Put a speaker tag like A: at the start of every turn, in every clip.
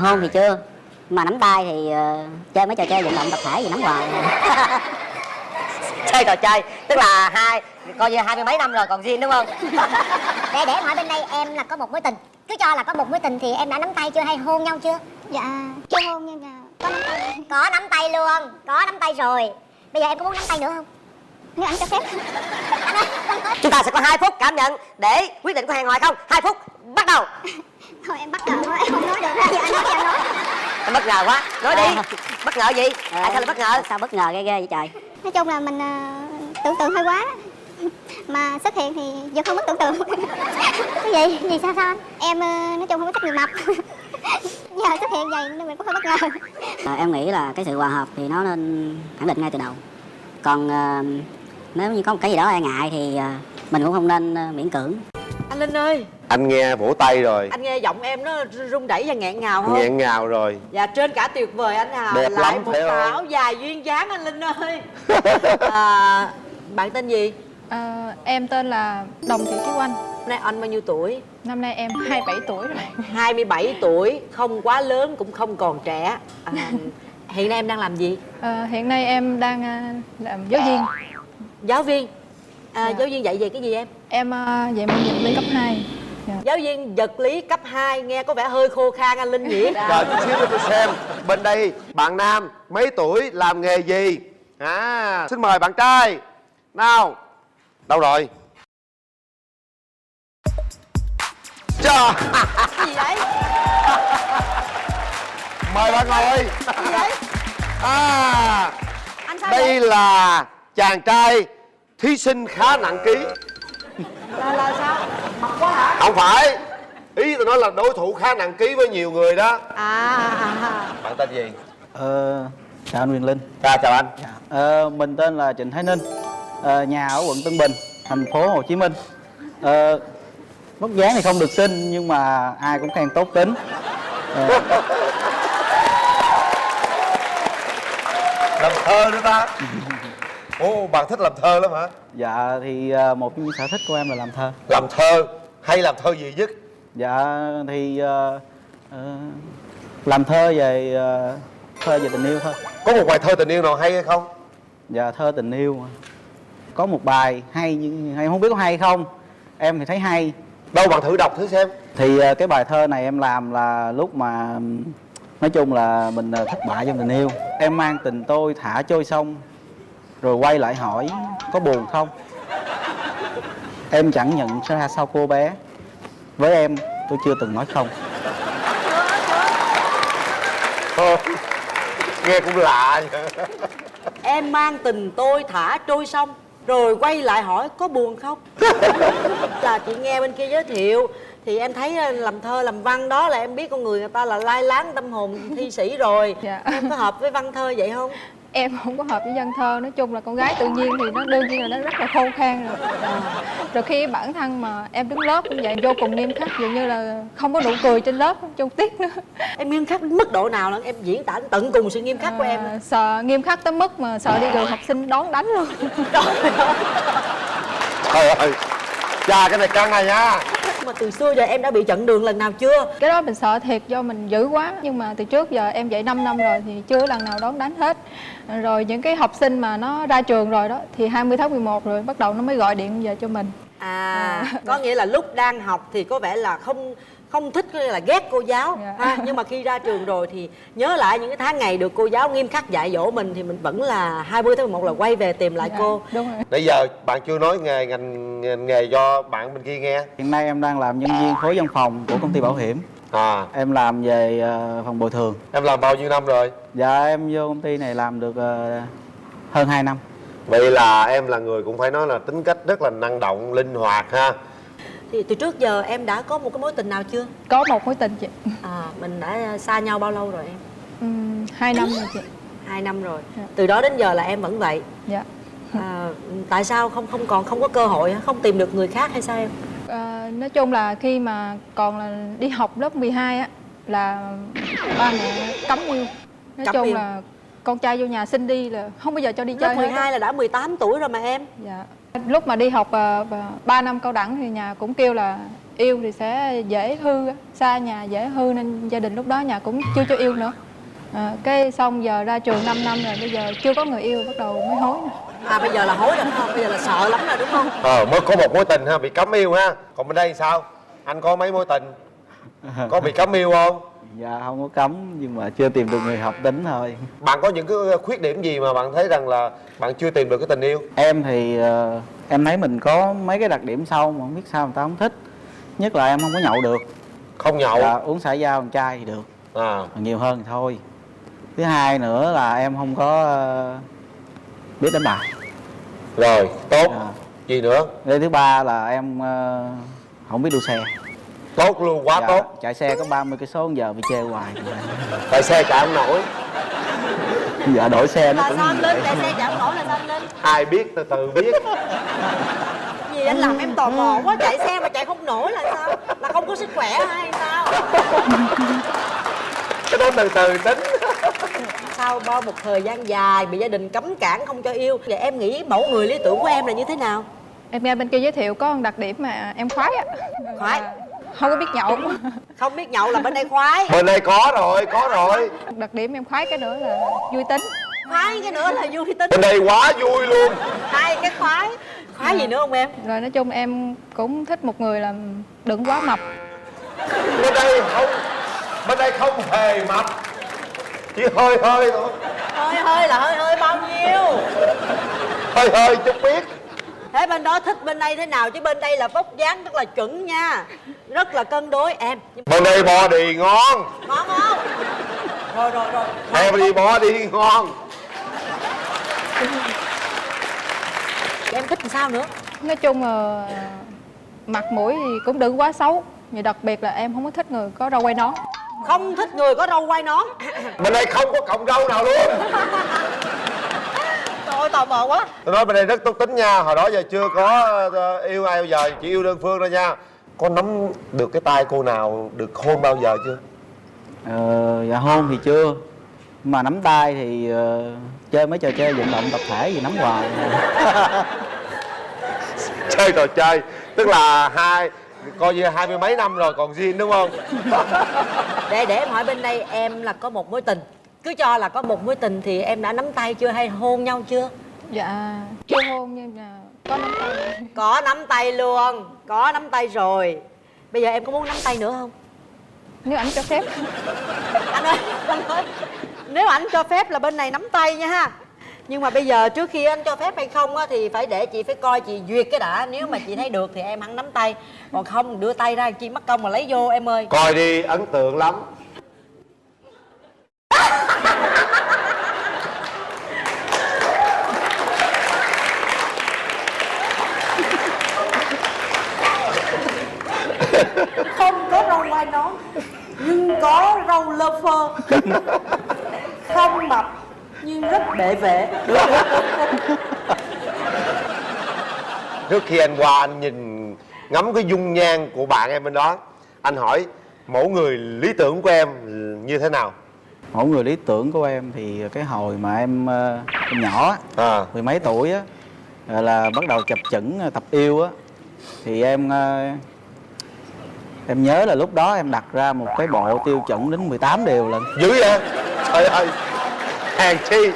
A: Hôn thì chưa, mà nắm tay thì chơi mấy trò chơi vận động tập thể gì nắm hoài.
B: Chơi trò chơi tức là coi như 20 mấy năm rồi còn zin đúng không?
C: Để hỏi bên đây em là có một mối tình, cứ cho là có một mối tình thì em đã nắm tay chưa hay hôn nhau chưa?
D: Dạ chưa hôn nhưng mà có nắm tay.
C: Có nắm tay luôn, có nắm tay rồi. Bây giờ em có muốn nắm tay nữa không?
D: Nếu anh cho phép.
C: Anh ơi,
B: Chúng ta sẽ có 2 phút cảm nhận để quyết định có hẹn hò không. 2 phút bắt đầu.
D: Thôi em bắt cỡ thôi, em không nói được. Giờ anh nói thì anh nói.
B: Em bất ngờ quá, nói đi. Bất ngờ gì? Tại sao lại bất ngờ?
A: Sao bất ngờ ghê ghê vậy trời?
D: Nói chung là mình tưởng tượng hơi quá đó. Mà xuất hiện thì giờ không có tưởng tượng.
C: cái gì sao anh?
D: Em nói chung không có thích người mập. Giờ xuất hiện vậy nên mình cũng hơi bất ngờ.
A: Em nghĩ là cái sự hòa hợp thì nó nên khẳng định ngay từ đầu. Còn nếu như có một cái gì đó e ngại thì mình cũng không nên miễn cưỡng.
B: Anh Linh ơi,
E: Anh nghe vỗ tay rồi.
B: anh nghe giọng em nó rung rẩy và nghẹn ngào không?
E: Nghẹn ngào rồi.
B: Dạ trên cả tuyệt vời anh à.
E: Đẹp
B: Lại
E: lắm,
B: một
E: phải không?
B: áo dài duyên dáng anh Linh ơi. Bạn tên gì?
F: Em tên là Đồng Thị Kiều Anh.
B: Hôm nay anh bao nhiêu tuổi?
F: Năm nay em 27 tuổi rồi.
B: 27 tuổi, không quá lớn cũng không còn trẻ. Hiện nay em đang làm gì?
F: Hiện nay em đang làm giáo viên.
B: Giáo viên. Giáo viên dạy về cái gì em?
F: Em dạy môn vật lý cấp 2. Dạ.
B: Giáo viên vật lý cấp 2 nghe có vẻ hơi khô khan anh Linh nhỉ?
E: Chờ chút xíu cho tôi xem. Bên đây bạn nam mấy tuổi, làm nghề gì? Xin mời bạn trai. Nào. Đâu rồi? Trời.
B: Cái gì đấy?
E: Mời bạn ngồi.
B: Cái gì đấy? Anh sao
E: Đây
B: vậy?
E: là chàng trai thí sinh khá nặng ký.
B: Là sao? Mập quá hả?
E: Không phải. Ý tôi nói là đối thủ khá nặng ký với nhiều người đó. Bạn tên gì?
G: Chào anh Quyền Linh.
E: Chào anh.
G: Mình tên là Trịnh Thái Ninh, nhà ở quận Tân Bình, thành phố Hồ Chí Minh. Vóc dáng thì không được xinh nhưng mà ai cũng khen tốt tính.
E: Làm thơ nữa ta. Ồ, bạn thích làm thơ lắm hả?
G: Dạ thì một trong những sở thích của em là làm thơ.
E: Làm thơ hay làm thơ gì nhất?
G: Dạ thì làm thơ về thơ về tình yêu thôi.
E: Có một bài thơ tình yêu nào hay hay không?
G: Dạ thơ tình yêu có một bài hay nhưng em không biết có hay không. Em thì thấy hay.
E: Đâu bạn thử đọc thử xem.
G: Thì cái bài thơ này em làm là lúc mà nói chung là mình thất bại trong tình yêu. Em mang tình tôi thả trôi sông, rồi quay lại hỏi có buồn không. Em chẳng nhận ra sao cô bé. Với em tôi chưa từng nói không.
E: Thôi, nghe cũng lạ vậy.
B: Em mang tình tôi thả trôi sông, rồi quay lại hỏi có buồn không? Là chị nghe bên kia giới thiệu thì em thấy làm thơ làm văn đó là em biết con người ta là lai láng tâm hồn thi sĩ rồi.
F: Dạ.
B: Em có hợp với văn thơ vậy không?
F: Em không có hợp với văn thơ. Nói chung là con gái tự nhiên thì nó đương nhiên là nó rất là khô khan rồi. Rồi khi bản thân mà em đứng lớp cũng vậy, vô cùng nghiêm khắc, dường như là không có nụ cười trên lớp trong tiết nữa.
B: Em nghiêm khắc đến mức độ nào là em diễn tả tận cùng sự nghiêm khắc của em?
F: Sợ nghiêm khắc tới mức mà sợ đi gần học sinh đón đánh luôn.
E: Trời ơi, chà cái này căng này nha.
B: Mà từ xưa giờ em đã bị chặn đường lần nào chưa?
F: Cái đó mình sợ thiệt do mình dữ quá. Nhưng mà từ trước giờ em dạy 5 năm rồi thì chưa lần nào đón đánh hết. Rồi những cái học sinh mà nó ra trường rồi đó thì 20 tháng 11 rồi bắt đầu nó mới gọi điện về cho mình.
B: Có nghĩa là lúc đang học thì có vẻ là không thích hay là ghét cô giáo.
F: Dạ.
B: Nhưng mà khi ra trường rồi thì nhớ lại những cái tháng ngày được cô giáo nghiêm khắc dạy dỗ mình thì mình vẫn là 20 tháng 11 là quay về tìm lại
F: Dạ,
B: cô.
F: đúng rồi.
E: Nãy giờ bạn chưa nói ngành nghề cho bạn bên kia nghe.
G: Hiện nay em đang làm nhân viên khối văn phòng của công ty bảo hiểm. Em làm về phòng bồi thường.
E: Em làm bao nhiêu năm rồi?
G: Dạ em vô công ty này làm được hơn 2 năm.
E: Vậy là em là người cũng phải nói là tính cách rất là năng động, linh hoạt ha.
B: Thì từ trước giờ em đã có một cái mối tình nào chưa?
F: Có một mối tình chị.
B: Mình đã xa nhau bao lâu rồi em?
F: 2 năm rồi chị.
B: 2 năm rồi.
F: Dạ.
B: Từ đó đến giờ là em vẫn vậy.
F: Dạ.
B: Tại sao không có cơ hội, không tìm được người khác hay sao em?
F: Nói chung là khi mà còn là đi học lớp 12 á là ba mẹ cấm yêu. Nói
B: Cấm
F: chung
B: yêu.
F: là con trai vô nhà xin đi là không bao giờ cho đi
B: Lớp
F: chơi hết
B: 12
F: á.
B: là đã 18 tuổi rồi mà em.
F: Dạ. Lúc mà đi học 3 năm cao đẳng thì nhà cũng kêu là yêu thì sẽ dễ hư, xa nhà dễ hư nên gia đình lúc đó nhà cũng chưa cho yêu nữa. Cái xong giờ ra trường 5 năm rồi, bây giờ chưa có người yêu bắt đầu mới hối nè.
B: Bây giờ là hối rồi phải không? Bây giờ là sợ lắm rồi đúng không?
E: Mới có một mối tình ha, bị cấm yêu ha. Còn bên đây sao? Anh có mấy mối tình? Có bị cấm yêu không?
G: Dạ không có cấm, nhưng mà chưa tìm được người hợp tính thôi.
E: Bạn có những cái khuyết điểm gì mà bạn thấy rằng là bạn chưa tìm được cái tình yêu?
G: Em thì em thấy mình có mấy cái đặc điểm sau mà không biết sao người ta không thích. Nhất là em không có nhậu được.
E: Không nhậu?
G: Dạ, uống xả dao con trai thì được, nhiều hơn thì thôi. Thứ hai nữa là em không có biết đánh bài.
E: Rồi, tốt. Gì nữa?
G: Cái thứ ba là em không biết đua xe.
E: Tốt luôn, quá tốt.
G: Chạy xe có 30 cây số giờ bị chê hoài.
E: Chạy xe chạy không nổi.
G: Dạ đổi xe nó
B: Là
G: cũng
B: sao anh Linh? Chạy xe chạy không nổi là sao anh Linh?
E: Ai biết từ từ biết.
B: Gì anh làm em tò mò quá, chạy xe mà chạy không nổi là sao? Là không có sức khỏe hay sao?
E: Cái đó từ từ tính.
B: Sau bao một thời gian dài bị gia đình cấm cản không cho yêu, vậy em nghĩ mẫu người lý tưởng của em là như thế nào?
F: Em nghe bên kia giới thiệu có một đặc điểm mà em khoái á.
B: Khoái?
F: Không có biết nhậu.
B: Không biết nhậu là bên đây khoái.
E: Bên đây có rồi.
F: Đặc điểm em khoái cái nữa là vui tính.
B: Khoái cái nữa là vui tính.
E: Bên đây quá vui luôn.
B: Hai cái khoái. Khoái gì nữa không em?
F: Rồi nói chung em cũng thích một người là đừng quá mập.
E: Bên đây không hề mập, chỉ hơi thôi.
B: Hơi là hơi bao nhiêu?
E: Hơi chút biết.
B: Thế bên đó thích bên đây thế nào, chứ bên đây là vóc dáng rất là chuẩn nha, rất là cân đối em.
E: Bên đây body ngon.
B: Ngon không? Rồi
E: Body body ngon.
B: Em thích làm sao nữa?
F: Nói chung là mặt mũi thì cũng đừng quá xấu. Và đặc biệt là em không có thích người có râu quai nón.
B: Không thích người có râu quai nón.
E: Bên đây không có cọng râu nào luôn.
B: Trời ơi, tò mò quá.
E: Tôi nói bên đây rất tốt tính nha. Hồi đó giờ chưa có yêu ai bao giờ, chỉ yêu đơn phương thôi nha. Có nắm được cái tay cô nào được hôn bao giờ chưa?
G: Dạ hôn thì chưa. Mà nắm tay thì chơi mấy trò chơi vận động tập thể gì nắm hoài.
E: Chơi trò chơi. Tức là coi như 20 mấy năm rồi còn zin đúng không?
B: Để em hỏi bên đây em là có một mối tình. Cứ cho là có một mối tình thì em đã nắm tay chưa hay hôn nhau chưa?
F: Dạ chưa hôn nhưng mà có nắm tay.
B: Có nắm tay luôn. Có nắm tay rồi. Bây giờ em có muốn nắm tay nữa không?
F: Nếu anh cho phép.
B: Anh ơi, nếu anh cho phép là bên này nắm tay nha ha. Nhưng mà bây giờ trước khi anh cho phép hay không á, thì phải để chị phải coi chị duyệt cái đã. Nếu mà chị thấy được thì em hẳn nắm tay. Còn không đưa tay ra chi mất công mà lấy vô em ơi.
E: Coi đi, ấn tượng lắm.
B: Không có râu quai nón nhưng có râu lơ phơ. Không mập nhưng rất bệ vệ.
E: Trước khi anh qua anh nhìn ngắm cái dung nhan của bạn em bên đó, anh hỏi mẫu người lý tưởng của em như thế nào?
G: Mẫu người lý tưởng của em thì cái hồi mà em nhỏ mười mấy tuổi á, là bắt đầu chập chững tập yêu á, thì em nhớ là lúc đó em đặt ra một cái bộ tiêu chuẩn đến 18 điều lận.
E: Dữ vậy? Trời ơi, hèn chi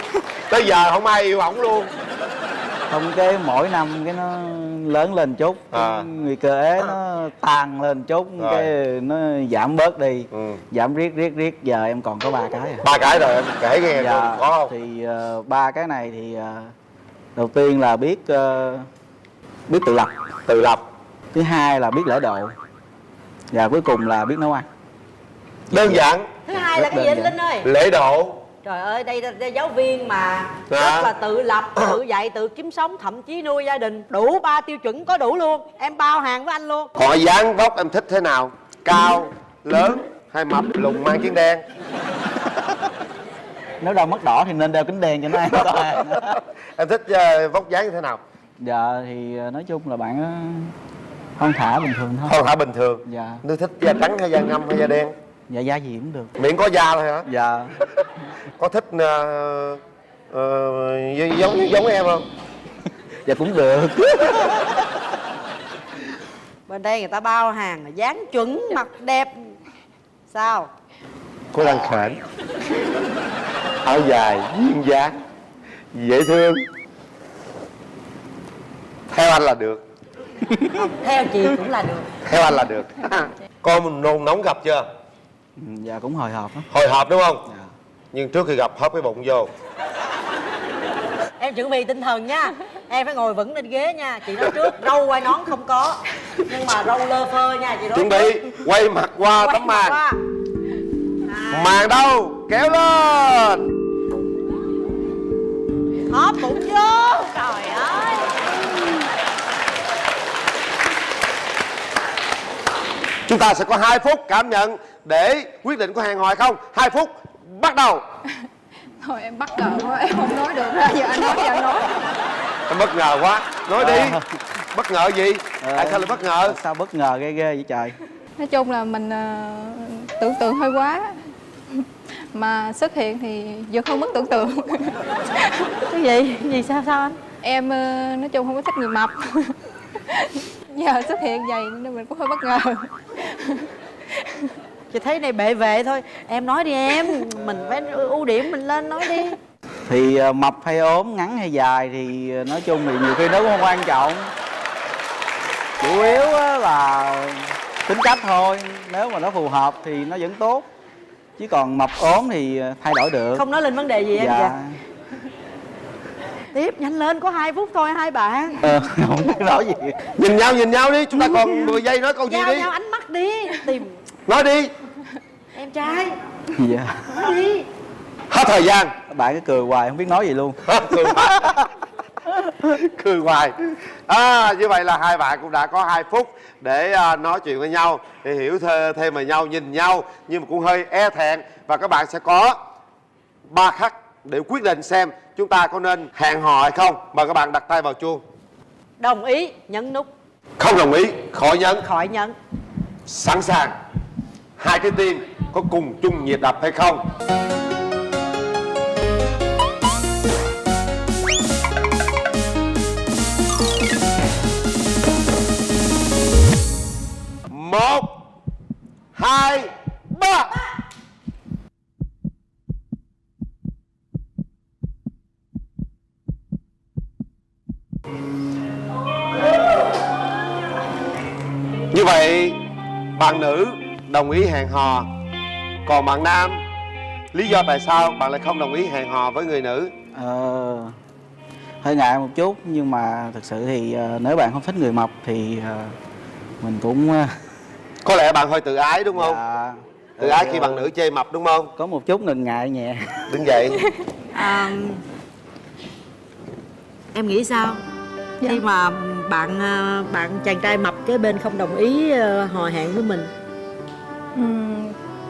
E: tới giờ không ai yêu ổng luôn.
G: Không, cái mỗi năm cái nó lớn lên chút, nguy cơ ế nó tăng lên chút, cái nó giảm bớt đi, giảm riết giờ em còn có 3 cái.
E: 3 cái rồi em kể nghe.
G: Dạ,
E: có không?
G: thì 3 cái này thì đầu tiên là biết tự lập, thứ hai là biết lễ độ, và cuối cùng là biết nấu ăn.
E: Đơn giản.
B: Thứ hai là cái gì anh Linh ơi?
E: Lễ độ.
B: Trời ơi, đây giáo viên mà rất là tự lập, tự dạy, tự kiếm sống, thậm chí nuôi gia đình. Đủ 3 tiêu chuẩn có đủ luôn. Em bao hàng với anh luôn.
E: Còn dáng vóc em thích thế nào? Cao, lớn hay mập, lùn, mang kiến đen?
G: Nếu đau mắt đỏ thì nên đeo kính đen cho nó an toàn.
E: Em thích vóc dáng như thế nào?
G: Dạ thì nói chung là bạn thon thả bình thường thôi.
E: Thon thả bình thường.
G: Dạ.
E: Nếu thích da trắng hay da ngăm hay da đen?
G: Dạ da gì cũng được.
E: Miễn có da thôi hả?
G: Dạ.
E: Có thích giống em không?
G: Dạ cũng được.
B: Bên đây người ta bao hàng dáng chuẩn, mặt đẹp. Sao?
E: Cô đang khển, áo dài duyên dáng, dễ thương. Theo anh là được.
B: Theo chị cũng là được.
E: Theo anh là được. Con mình nôn nóng gặp chưa?
G: Dạ cũng hồi hộp lắm.
E: Hồi hộp đúng không?
G: Dạ.
E: Nhưng trước khi gặp hấp cái bụng vô.
B: Em chuẩn bị tinh thần nha. Em phải ngồi vững lên ghế nha. Chị nói trước, râu quai nón không có, nhưng mà râu lơ phơ nha chị nói.
E: Chuẩn bị quay mặt qua tấm màn. Màn đâu? Kéo lên.
B: Hóp bụng vô. Trời ơi.
E: Chúng ta sẽ có 2 phút cảm nhận để quyết định có hẹn hò hay không. 2 phút bắt đầu.
F: Thôi em bất ngờ quá, em không nói được ra. Giờ anh nói, giờ anh nói.
E: Em bất ngờ quá. Nói đi. Bất ngờ gì? Tại sao lại bất ngờ?
G: Sao bất ngờ ghê ghê vậy trời?
F: Nói chung là mình tưởng tượng hơi quá. Mà xuất hiện thì vừa không mất tưởng tượng.
B: Cái gì? Gì sao anh?
F: Em nói chung không có thích người mập. Giờ xuất hiện vậy nên mình cũng hơi bất ngờ.
B: Chị thấy này bệ vệ thôi. Em nói đi em. Mình phải ưu điểm mình lên nói đi.
G: Thì mập hay ốm, ngắn hay dài thì nói chung thì nhiều khi nó cũng không quan trọng. Chủ yếu là tính cách thôi. Nếu mà nó phù hợp thì nó vẫn tốt. Chứ còn mập ốm thì thay đổi được.
B: Không nói lên vấn đề gì em
G: dạ.
B: vậy? Tiếp nhanh lên, có 2 phút thôi hai bạn.
G: Không biết nói gì.
E: Nhìn nhau đi. Chúng ta còn 10 giây nói câu gì
B: Giao
E: đi.
B: nhau ánh mắt đi. Tìm
E: Nói đi.
B: em trai.
G: Dạ.
B: Nói đi.
E: Hết thời gian.
G: Bạn cứ cười hoài không biết nói gì luôn.
E: Cười hoài. Như vậy là hai bạn cũng đã có 2 phút để nói chuyện với nhau, để hiểu thêm về nhau, nhìn nhau nhưng mà cũng hơi e thẹn. Và các bạn sẽ có 3 khắc để quyết định xem chúng ta có nên hẹn hò hay không. Mời các bạn đặt tay vào chuông.
B: Đồng ý, nhấn nút.
E: Không đồng ý, khỏi nhấn.
B: Khỏi nhấn.
E: Sẵn sàng. 2 trái tim có cùng chung nhịp đập hay không? Một, 2, 3. Như vậy bạn nữ đồng ý hẹn hò. Còn bạn nam, lý do tại sao bạn lại không đồng ý hẹn hò với người nữ?
G: Hơi ngại một chút. Nhưng mà thực sự thì nếu bạn không thích người mập thì mình cũng
E: Có lẽ bạn hơi tự ái đúng không?
G: dạ,
E: Tự ái khi bạn nữ chê mập đúng không?
G: có một chút ngần ngại nhẹ.
E: Đứng dậy.
B: Em nghĩ sao?
F: Dạ.
B: Khi mà bạn chàng trai mập kế bên không đồng ý hò hẹn với mình.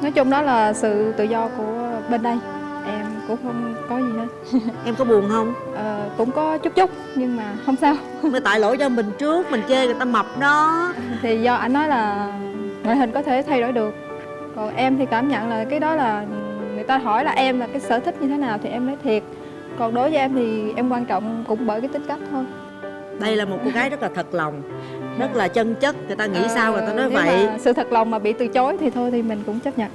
F: Nói chung đó là sự tự do của bên đây. Em cũng không có gì hết.
B: Em có buồn không?
F: Cũng có chút chút nhưng mà không sao.
B: Mà tại lỗi do mình trước, mình chê người ta mập đó.
F: Thì do anh nói là ngoại hình có thể thay đổi được. Còn em thì cảm nhận là cái đó là người ta hỏi là em là cái sở thích như thế nào thì em nói thiệt. Còn đối với em thì em quan trọng cũng bởi cái tính cách thôi.
B: Đây là một cô gái rất là thật lòng, rất là chân chất. Người ta nghĩ sao người ta nói
F: nếu
B: vậy.
F: mà sự thật lòng mà bị từ chối thì thôi thì mình cũng chấp nhận.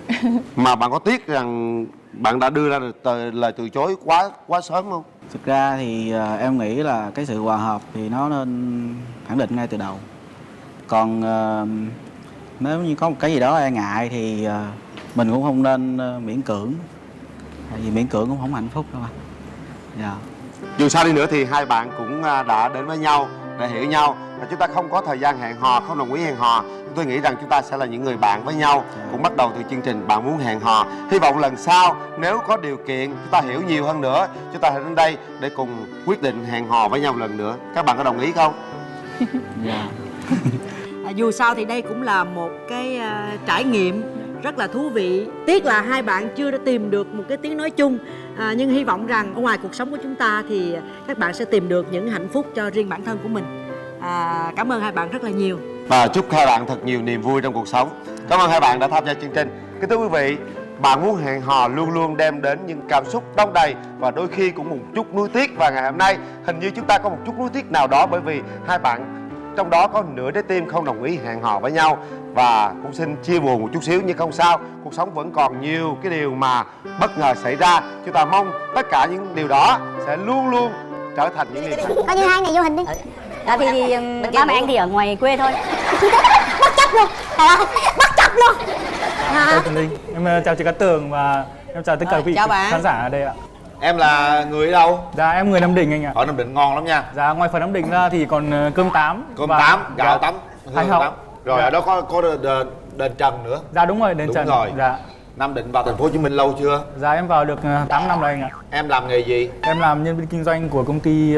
E: Mà bạn có tiếc rằng bạn đã đưa ra lời từ chối quá sớm không?
G: Thực ra thì em nghĩ là cái sự hòa hợp thì nó nên khẳng định ngay từ đầu. Còn nếu như có một cái gì đó e ngại thì mình cũng không nên miễn cưỡng. Tại vì miễn cưỡng cũng không hạnh phúc đâu anh. Dạ.
E: Dù sao đi nữa thì hai bạn cũng đã đến với nhau để hiểu nhau. Và chúng ta không có thời gian hẹn hò, không đồng ý hẹn hò. Tôi nghĩ rằng chúng ta sẽ là những người bạn với nhau. Cũng bắt đầu từ chương trình Bạn Muốn Hẹn Hò. Hy vọng lần sau nếu có điều kiện chúng ta hiểu nhiều hơn nữa, chúng ta hãy đến đây để cùng quyết định hẹn hò với nhau lần nữa. Các bạn có đồng ý không?
G: Dạ.
B: Dù sao thì đây cũng là một cái trải nghiệm rất là thú vị. Tiếc là hai bạn chưa đã tìm được một cái tiếng nói chung. Nhưng hy vọng rằng ở ngoài cuộc sống của chúng ta thì các bạn sẽ tìm được những hạnh phúc cho riêng bản thân của mình. Cảm ơn hai bạn rất là nhiều.
E: Và chúc hai bạn thật nhiều niềm vui trong cuộc sống. Cảm ơn hai bạn đã tham gia chương trình. Kính thưa quý vị, Bạn Muốn Hẹn Hò luôn luôn đem đến những cảm xúc đong đầy và đôi khi cũng một chút nuối tiếc. Và ngày hôm nay hình như chúng ta có một chút nuối tiếc nào đó bởi vì hai bạn trong đó có nửa trái tim không đồng ý hẹn hò với nhau. Và cũng xin chia buồn một chút xíu nhưng không sao, cuộc sống vẫn còn nhiều cái điều mà bất ngờ xảy ra. Chúng ta mong tất cả những điều đó sẽ luôn luôn trở thành những niềm hạnh phúc.
C: Coi như hai này vô hình đi.
A: Thì ba mẹ anh thì ở ngoài quê thôi.
C: Bất chấp luôn. Trời ơi, bất chấp luôn.
H: Chào Tường Linh, em chào chị Cát Tường và em chào tất cả quý vị
B: chào bạn.
H: khán giả ở đây ạ.
E: Em là người ở đâu?
H: Dạ em người Nam Định anh ạ.
E: Ở Nam Định ngon lắm nha.
H: Dạ ngoài phần Nam Định ra thì còn cơm tám.
E: Cơm
H: và-
E: tám, gạo
H: dạ,
E: tắm,
H: Hải
E: hương
H: Hậu.
E: tắm. Rồi
H: Dạ.
E: ở đó có đền Trần nữa.
H: Dạ đúng rồi, đền
E: Đúng
H: Trần.
E: rồi.
H: Dạ.
E: Nam Định vào thành phố Hồ Chí Minh lâu chưa?
H: Dạ em vào được 8 năm rồi anh ạ.
E: Em làm nghề gì?
H: Em làm nhân viên kinh doanh của công ty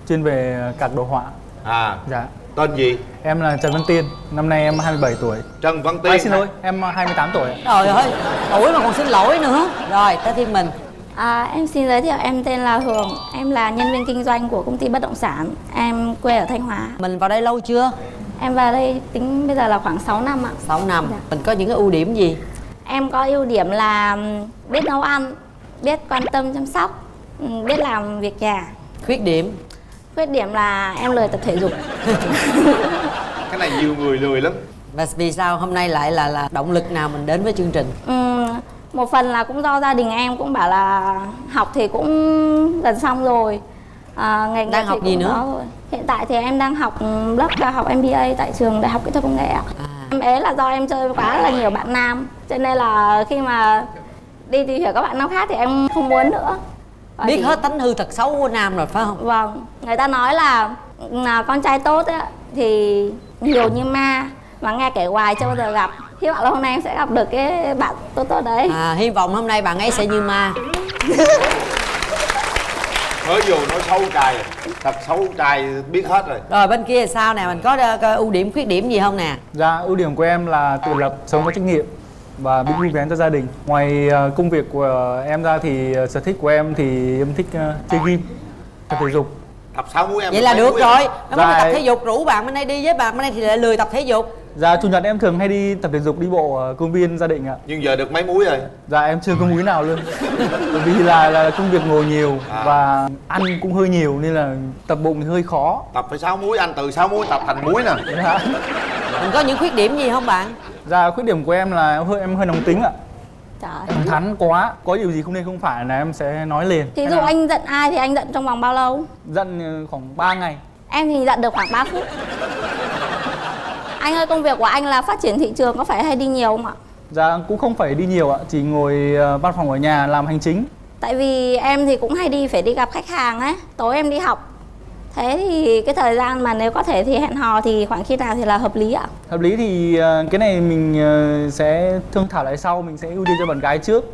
H: chuyên về cạc đồ họa.
E: À,
H: Dạ.
E: tên gì?
H: Em là Trần Văn Tiên, năm nay em 27 tuổi.
E: Trần Văn Tiên.
H: Ai xin lỗi, em 28 tuổi ạ.
B: Trời ơi, tuổi mà còn xin lỗi nữa. Rồi, tới thiên mình.
I: Em xin giới thiệu, em tên là Hường, em là nhân viên kinh doanh của công ty bất động sản, em quê ở Thanh Hóa.
B: Mình vào đây lâu chưa?
I: Em vào đây tính bây giờ là khoảng 6 năm ạ.
B: 6 năm.
I: Dạ.
B: Mình có những cái ưu điểm gì?
I: Em có ưu điểm là biết nấu ăn, biết quan tâm chăm sóc, biết làm việc nhà.
B: Khuyết điểm?
I: Khuyết điểm là em lười tập thể dục.
E: Cái này nhiều người lười lắm.
B: Và vì sao hôm nay lại là động lực nào mình đến với chương trình?
I: Một phần là cũng do gia đình em cũng bảo là học thì cũng gần xong rồi. Nghề nghiệp
B: Đang học
I: thì
B: gì
I: cũng
B: nữa?
I: có rồi. Hiện tại thì em đang học lớp cao học MBA tại trường Đại học Kỹ thuật Công nghệ ạ. Em ế là do em chơi quá là nhiều bạn nam, cho nên là khi mà đi tìm hiểu các bạn nam khác thì em không muốn nữa. Và
B: Biết
I: thì-
B: hết tánh hư tật xấu của nam rồi phải không?
I: Vâng, người ta nói là con trai tốt ấy, thì nhiều như ma, mà nghe kể hoài chưa bao giờ gặp. Hy vọng là hôm nay em sẽ gặp được cái bạn tốt tốt đấy.
B: Hy vọng hôm nay bạn ấy sẽ như ma.
E: Mới vô nói xấu trai rồi. Thật xấu trai biết hết rồi.
B: Rồi bên kia thì sao nè, mình có ưu điểm khuyết điểm gì không nè?
H: Dạ ưu điểm của em là tự lập, sống có trách nhiệm và biết vui vẻ cho gia đình. Ngoài công việc của em ra thì sở thích của em thì em thích chơi game, tập thể dục.
E: Tập 6 múi em.
B: Vậy là được rồi. Nó mới
H: Dạ.
B: tập thể dục, rủ bạn bên đây đi với bạn bên đây thì lại lười tập thể dục.
H: Dạ chủ nhật em thường hay đi tập thể dục, đi bộ ở công viên gia đình ạ.
E: Nhưng giờ được mấy múi rồi?
H: Dạ em chưa có múi nào luôn. Bởi vì là công việc ngồi nhiều và ăn cũng hơi nhiều nên là tập bụng thì hơi khó.
E: Tập phải 6 múi, anh từ 6 múi tập thành múi nè.
H: Dạ.
B: Mình có những khuyết điểm gì không bạn?
H: Dạ khuyết điểm của em là em hơi nóng tính ạ.
I: Trời.
H: Thẳng thắn quá, có điều gì không nên không phải là em sẽ nói liền.
I: Thí dụ anh giận ai thì anh giận trong vòng bao lâu?
H: Giận khoảng 3 ngày.
I: Em thì giận được khoảng 3 phút. Anh ơi, công việc của anh là phát triển thị trường, có phải hay đi nhiều không ạ?
H: Dạ cũng không phải đi nhiều ạ, chỉ ngồi văn phòng ở nhà làm hành chính.
I: Tại vì em thì cũng hay phải đi gặp khách hàng ấy, tối em đi học. Thế thì cái thời gian mà nếu có thể thì hẹn hò thì khoảng khi nào thì là hợp lý ạ?
H: Hợp lý thì cái này mình sẽ thương thảo lại sau, mình sẽ ưu tiên cho bạn gái trước.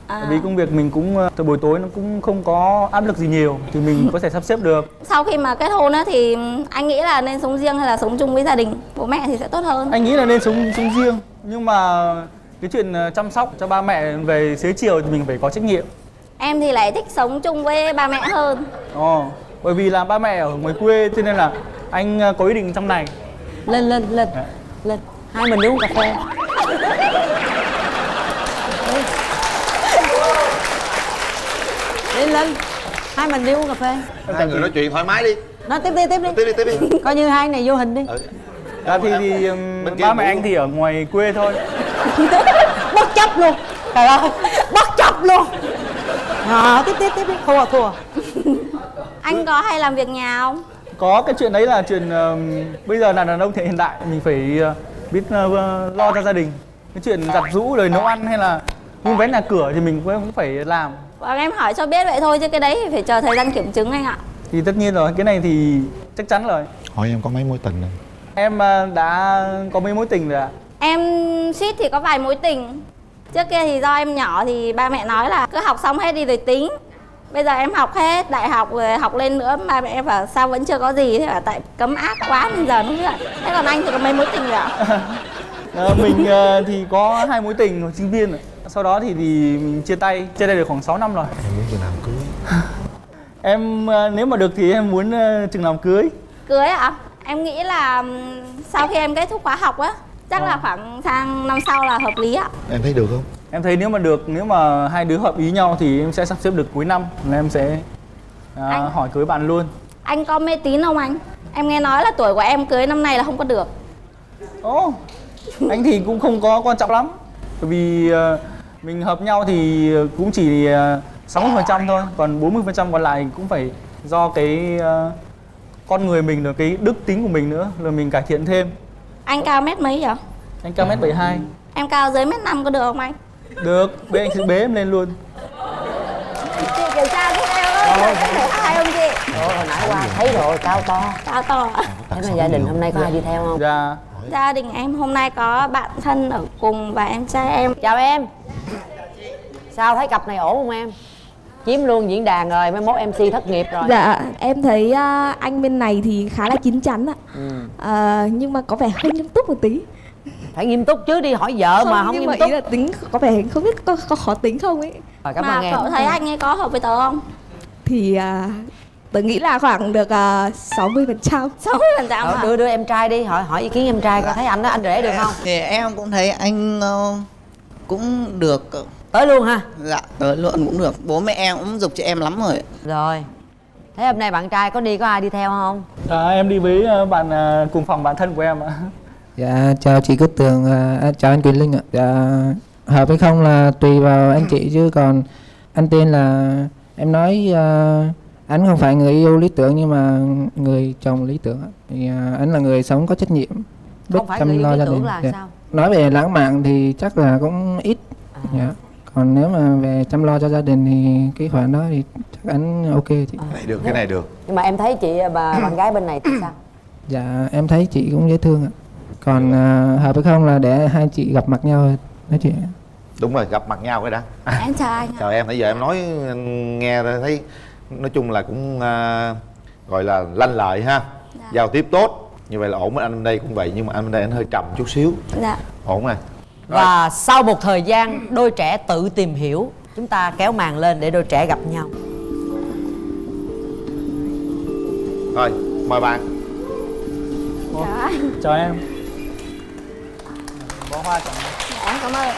H: Bởi vì công việc mình cũng từ buổi tối nó cũng không có áp lực gì nhiều thì mình có thể sắp xếp được.
I: Sau khi mà kết hôn á thì anh nghĩ là nên sống riêng hay là sống chung với gia đình, bố mẹ thì sẽ tốt hơn?
H: Anh nghĩ là nên sống riêng, nhưng mà cái chuyện chăm sóc cho ba mẹ về xế chiều thì mình phải có trách nhiệm.
I: Em thì lại thích sống chung với ba mẹ hơn.
H: Bởi vì là ba mẹ ở ngoài quê cho nên là anh có ý định trong này.
B: Lên hai mình đi uống cà phê. Lên hai mình đi uống cà phê.
E: Hai người nói chuyện thoải mái đi.
B: Nói tiếp đi.
E: Tiếp đi.
B: Coi như hai này vô hình đi.
H: Dạ thì
E: bên kia
H: ba mẹ
E: ngủ.
H: anh thì ở ngoài quê thôi.
B: Bất chấp luôn. Trời ơi, bất chấp luôn. Tiếp đi. Thua.
I: Anh có hay làm việc nhà không?
H: Có, cái chuyện đấy là chuyện bây giờ là đàn ông hiện đại mình phải biết lo cho gia đình. Cái chuyện giặt giũ rồi nấu ăn hay là vun vén nhà cửa thì mình cũng phải làm.
I: Vâng, em hỏi cho biết vậy thôi chứ cái đấy thì phải chờ thời gian kiểm chứng anh ạ.
H: Thì tất nhiên rồi, cái này thì chắc chắn rồi.
E: Hỏi em có mấy mối tình rồi?
H: Em đã có mấy mối tình rồi ạ?
I: Em suýt thì có vài mối tình. Trước kia thì do em nhỏ thì ba mẹ nói là cứ học xong hết đi rồi tính. Bây giờ em học hết, đại học rồi học lên nữa, ba mẹ em bảo sao vẫn chưa có gì. Thế bảo tại cấm áp quá nên giờ nó vậy. Thế còn anh thì có mấy mối tình rồi ạ?
H: Mình thì có 2 mối tình hồi sinh viên rồi. Sau đó thì mình chia tay được khoảng 6 năm rồi.
E: Em muốn chừng nào cưới?
H: Em nếu mà được thì em muốn chừng nào cưới.
I: Cưới ạ? Em nghĩ là sau khi em kết thúc khóa học á, chắc là khoảng sang năm sau là hợp lý ạ.
E: Em thấy được không?
H: Em thấy nếu mà được, nếu mà hai đứa hợp ý nhau thì em sẽ sắp xếp được cuối năm là em sẽ hỏi cưới bạn luôn.
I: Anh có mê tín không anh? Em nghe nói là tuổi của em cưới năm nay là không có được.
H: Ồ, anh thì cũng không có quan trọng lắm. Bởi vì mình hợp nhau thì cũng chỉ 60% thôi. Còn 40% còn lại cũng phải do cái con người mình, rồi cái đức tính của mình nữa, rồi mình cải thiện thêm.
I: Anh cao mét mấy vậy?
H: Anh cao 1m72.
I: Em cao dưới 1m5 có được không anh?
H: Được, bên anh sẽ bế em lên luôn.
I: Chị kiểm tra giúp em ơi, có thể hai không chị?
B: Hồi nãy qua thấy rồi, cao to.
I: Cao to ạ.
B: Thế mà gia đình hôm nay có ai đi theo không?
H: Dạ.
I: Gia đình em hôm nay có bạn thân ở cùng và em trai em.
B: Chào em. Sao thấy cặp này ổn không em? Chiếm luôn diễn đàn rồi, mai mốt MC thất nghiệp rồi.
J: Dạ, em thấy anh bên này thì khá là chín chắn ạ. Nhưng mà có vẻ hơi nghiêm túc một tí.
B: Phải nghiêm túc chứ, đi hỏi vợ mà không
J: nhưng
B: nghiêm
J: mà
B: túc.
J: ý là tính có vẻ không biết có khó tính không ấy.
B: Rồi, cảm
I: Mà
B: ơn em.
I: cậu thấy anh ấy có hợp với tớ không?
J: Thì tớ nghĩ là khoảng được 60%.
I: 60% hả?
B: Đưa em trai đi, hỏi ý kiến em trai coi thấy anh đó, anh rể được không?
K: Thì em cũng thấy anh cũng được.
B: Tới luôn ha?
K: Dạ, tới luôn cũng được. Bố mẹ em cũng giục cho em lắm rồi.
B: Rồi. Thế hôm nay bạn trai có ai đi theo không?
H: Em đi với bạn cùng phòng, bạn thân của em ạ.
L: Dạ, chào chị Cát Tường, chào anh Quyền Linh ạ. Dạ, hợp hay không là tùy vào anh chị, chứ còn anh tên là em nói anh không phải người yêu lý tưởng nhưng mà người chồng lý tưởng. Thì anh là người sống có trách nhiệm, biết
B: Không phải
L: chăm
B: người yêu
L: lo
B: lý
L: gia
B: tưởng
L: đình.
B: là
L: Dạ.
B: sao?
L: Nói về lãng mạn thì chắc là cũng ít. Dạ. Còn nếu mà về chăm lo cho gia đình thì cái khoản đó thì chắc anh ok chị.
E: Cái này được.
B: Nhưng mà em thấy chị bạn gái bên này thì sao?
L: Dạ, em thấy chị cũng dễ thương ạ. Còn hợp hay không là để hai chị gặp mặt nhau nói chuyện.
E: Đúng rồi, gặp mặt nhau cái đã.
I: Em chào anh ạ.
E: Chào em, nãy giờ em nói anh nghe thấy nói chung là cũng gọi là lanh lợi ha.
I: Dạ.
E: Giao tiếp tốt. Như vậy là ổn. Anh bên đây cũng vậy, nhưng mà anh bên đây anh hơi trầm chút xíu.
I: Dạ.
E: Ổn rồi.
B: Và sau một thời gian đôi trẻ tự tìm hiểu, chúng ta kéo màn lên để đôi trẻ gặp nhau.
E: Rồi, mời bạn.
I: Chào anh.
H: Chào em. Bó hoa chẳng.
I: Em cảm ơn.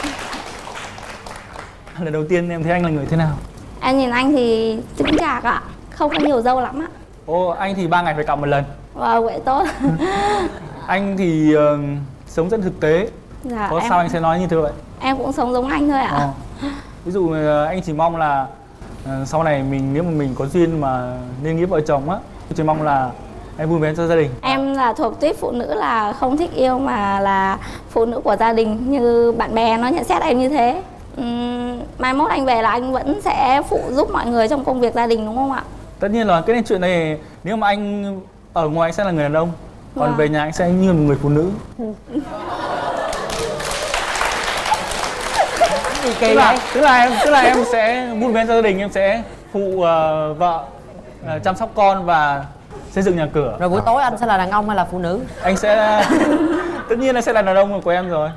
H: Lần đầu tiên em thấy anh là người thế nào?
I: Em nhìn anh thì chững chạc ạ, không có nhiều râu lắm ạ.
H: Ồ, anh thì 3 ngày phải cạo một lần.
I: Wow, vậy tốt.
H: Anh thì sống rất thực tế.
I: Dạ,
H: Có sao anh sẽ nói như thế vậy?
I: Em cũng sống giống anh thôi ạ.
H: Ví dụ anh chỉ mong là sau này nếu mà mình có duyên mà nên nghĩa vợ chồng á, tôi chỉ mong là em vui vẻ cho gia đình.
I: Em là thuộc tuýp phụ nữ là không thích yêu mà là phụ nữ của gia đình, như bạn bè nó nhận xét em như thế. Mai mốt anh về là anh vẫn sẽ phụ giúp mọi người trong công việc gia đình đúng không ạ?
H: Tất nhiên là cái chuyện này nếu mà anh ở ngoài anh sẽ là người đàn ông, còn
I: Vâng.
H: về nhà anh sẽ như một người phụ nữ.
B: Kỳ
H: tức là em sẽ vui vẻ cho gia đình, em sẽ phụ vợ chăm sóc con và xây dựng nhà cửa.
B: Rồi buổi tối anh sẽ là đàn ông hay là phụ nữ?
H: Anh sẽ tất nhiên là sẽ là đàn ông của em rồi.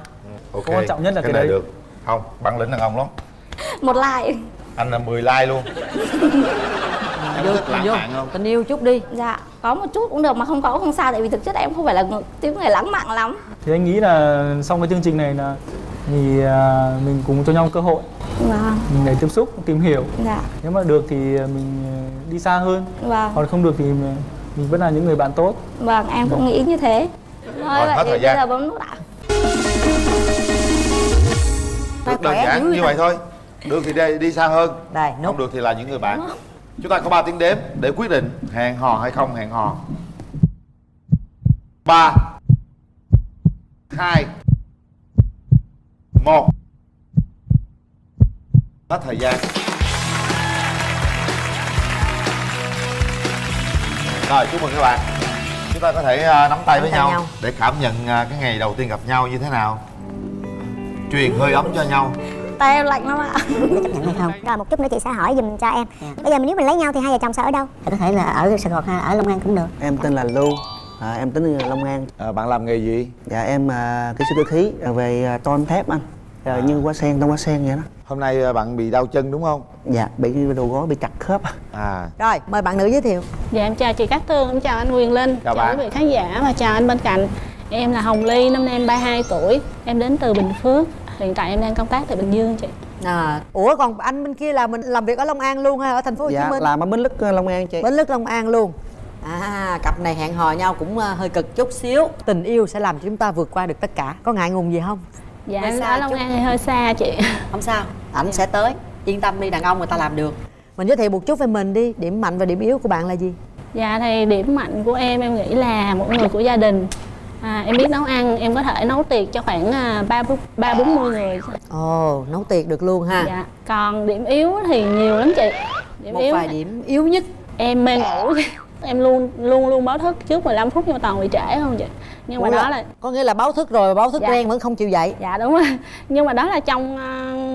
E: Ok.
H: Quan trọng nhất là cái
E: này
H: đấy.
E: được. Không, bản lĩnh đàn ông lắm.
I: Một like.
E: Anh là 10 like luôn. Em có thích lãng mạn không?
B: Tình yêu chút đi.
I: Dạ, có một chút cũng được mà không có cũng không sao, tại vì thực chất em không phải là tiếp người lãng mạn lắm.
H: Thì anh nghĩ là xong cái chương trình này là thì mình cùng cho nhau cơ hội.
I: Vâng.
H: Mình để tiếp xúc, tìm hiểu.
I: Dạ.
H: Nếu mà được thì mình đi xa hơn.
I: Vâng.
H: Còn không được thì mình vẫn là những người bạn tốt.
I: Vâng, em cũng nghĩ như thế. Rồi,
E: hết
I: vậy
E: thời
I: thì bây
E: gian.
I: giờ bấm nút ạ.
E: Rất đơn giản như vậy thôi. Được thì đi xa hơn.
B: Đây, nút.
E: Không được thì là những người bạn. Chúng ta có 3 tiếng đếm để quyết định hẹn hò hay không hẹn hò. 3 2 1. Hết thời gian. Rồi, chúc mừng các bạn. Chúng ta có thể nắm tay với nhau để cảm nhận cái ngày đầu tiên gặp nhau như thế nào. Truyền hơi ấm cho nhau.
I: Tay em lạnh lắm ạ.
A: Chấp nhận hay không?
C: Rồi một chút nữa chị sẽ hỏi giùm cho em. Bây giờ nếu mình lấy nhau thì hai vợ chồng sẽ ở đâu?
A: Thì có thể là ở Sài Gòn hay ở Long An cũng được.
K: Em tên là Lưu, em tính Long An.
E: Bạn làm nghề gì?
K: Dạ em kỹ sư cơ khí về tôn thép anh. Như hoa sen, tông hoa sen vậy đó.
E: Hôm nay bạn bị đau chân đúng không?
K: Dạ, bị đầu gối bị chặt khớp.
B: Rồi, mời bạn nữ giới thiệu.
M: Dạ em chào chị Cát Tường, em chào anh Quyền Linh,
E: Chào bạn.
M: quý vị khán giả và chào anh bên cạnh. Em là Hồng Ly, năm nay em 32 tuổi, em đến từ Bình Phước. Hiện tại em đang công tác tại Bình Dương chị.
B: Ủa còn anh bên kia là mình làm việc ở Long An luôn hay ở thành phố Hồ Chí
K: Dạ,
B: Minh?
K: làm ở Bến Lức Long An chị.
B: Bến Lức Long An luôn. Cặp này hẹn hò nhau cũng hơi cực chút xíu. Tình yêu sẽ làm cho chúng ta vượt qua được tất cả. Có ngại ngùng gì không?
M: Dạ ở Long An thì hơi xa chị.
B: Không sao, ảnh sẽ tới. Yên tâm đi, đàn ông người ta làm được. Mình giới thiệu một chút về mình đi. Điểm mạnh và điểm yếu của bạn là gì?
M: Dạ thì điểm mạnh của em nghĩ là một người của gia đình. Em biết nấu ăn, em có thể nấu tiệc cho khoảng 30-40 người.
B: Ồ, nấu tiệc được luôn ha.
M: Dạ. Còn điểm yếu thì nhiều lắm chị.
B: Một vài điểm yếu nhất.
M: Em mê ngủ. Em luôn báo thức trước 15 phút nhưng mà toàn bị trễ không chị. Nhưng mà đó là
B: có nghĩa là báo thức rồi, báo thức đen vẫn không chịu dậy.
M: Dạ đúng rồi. Nhưng mà đó là trong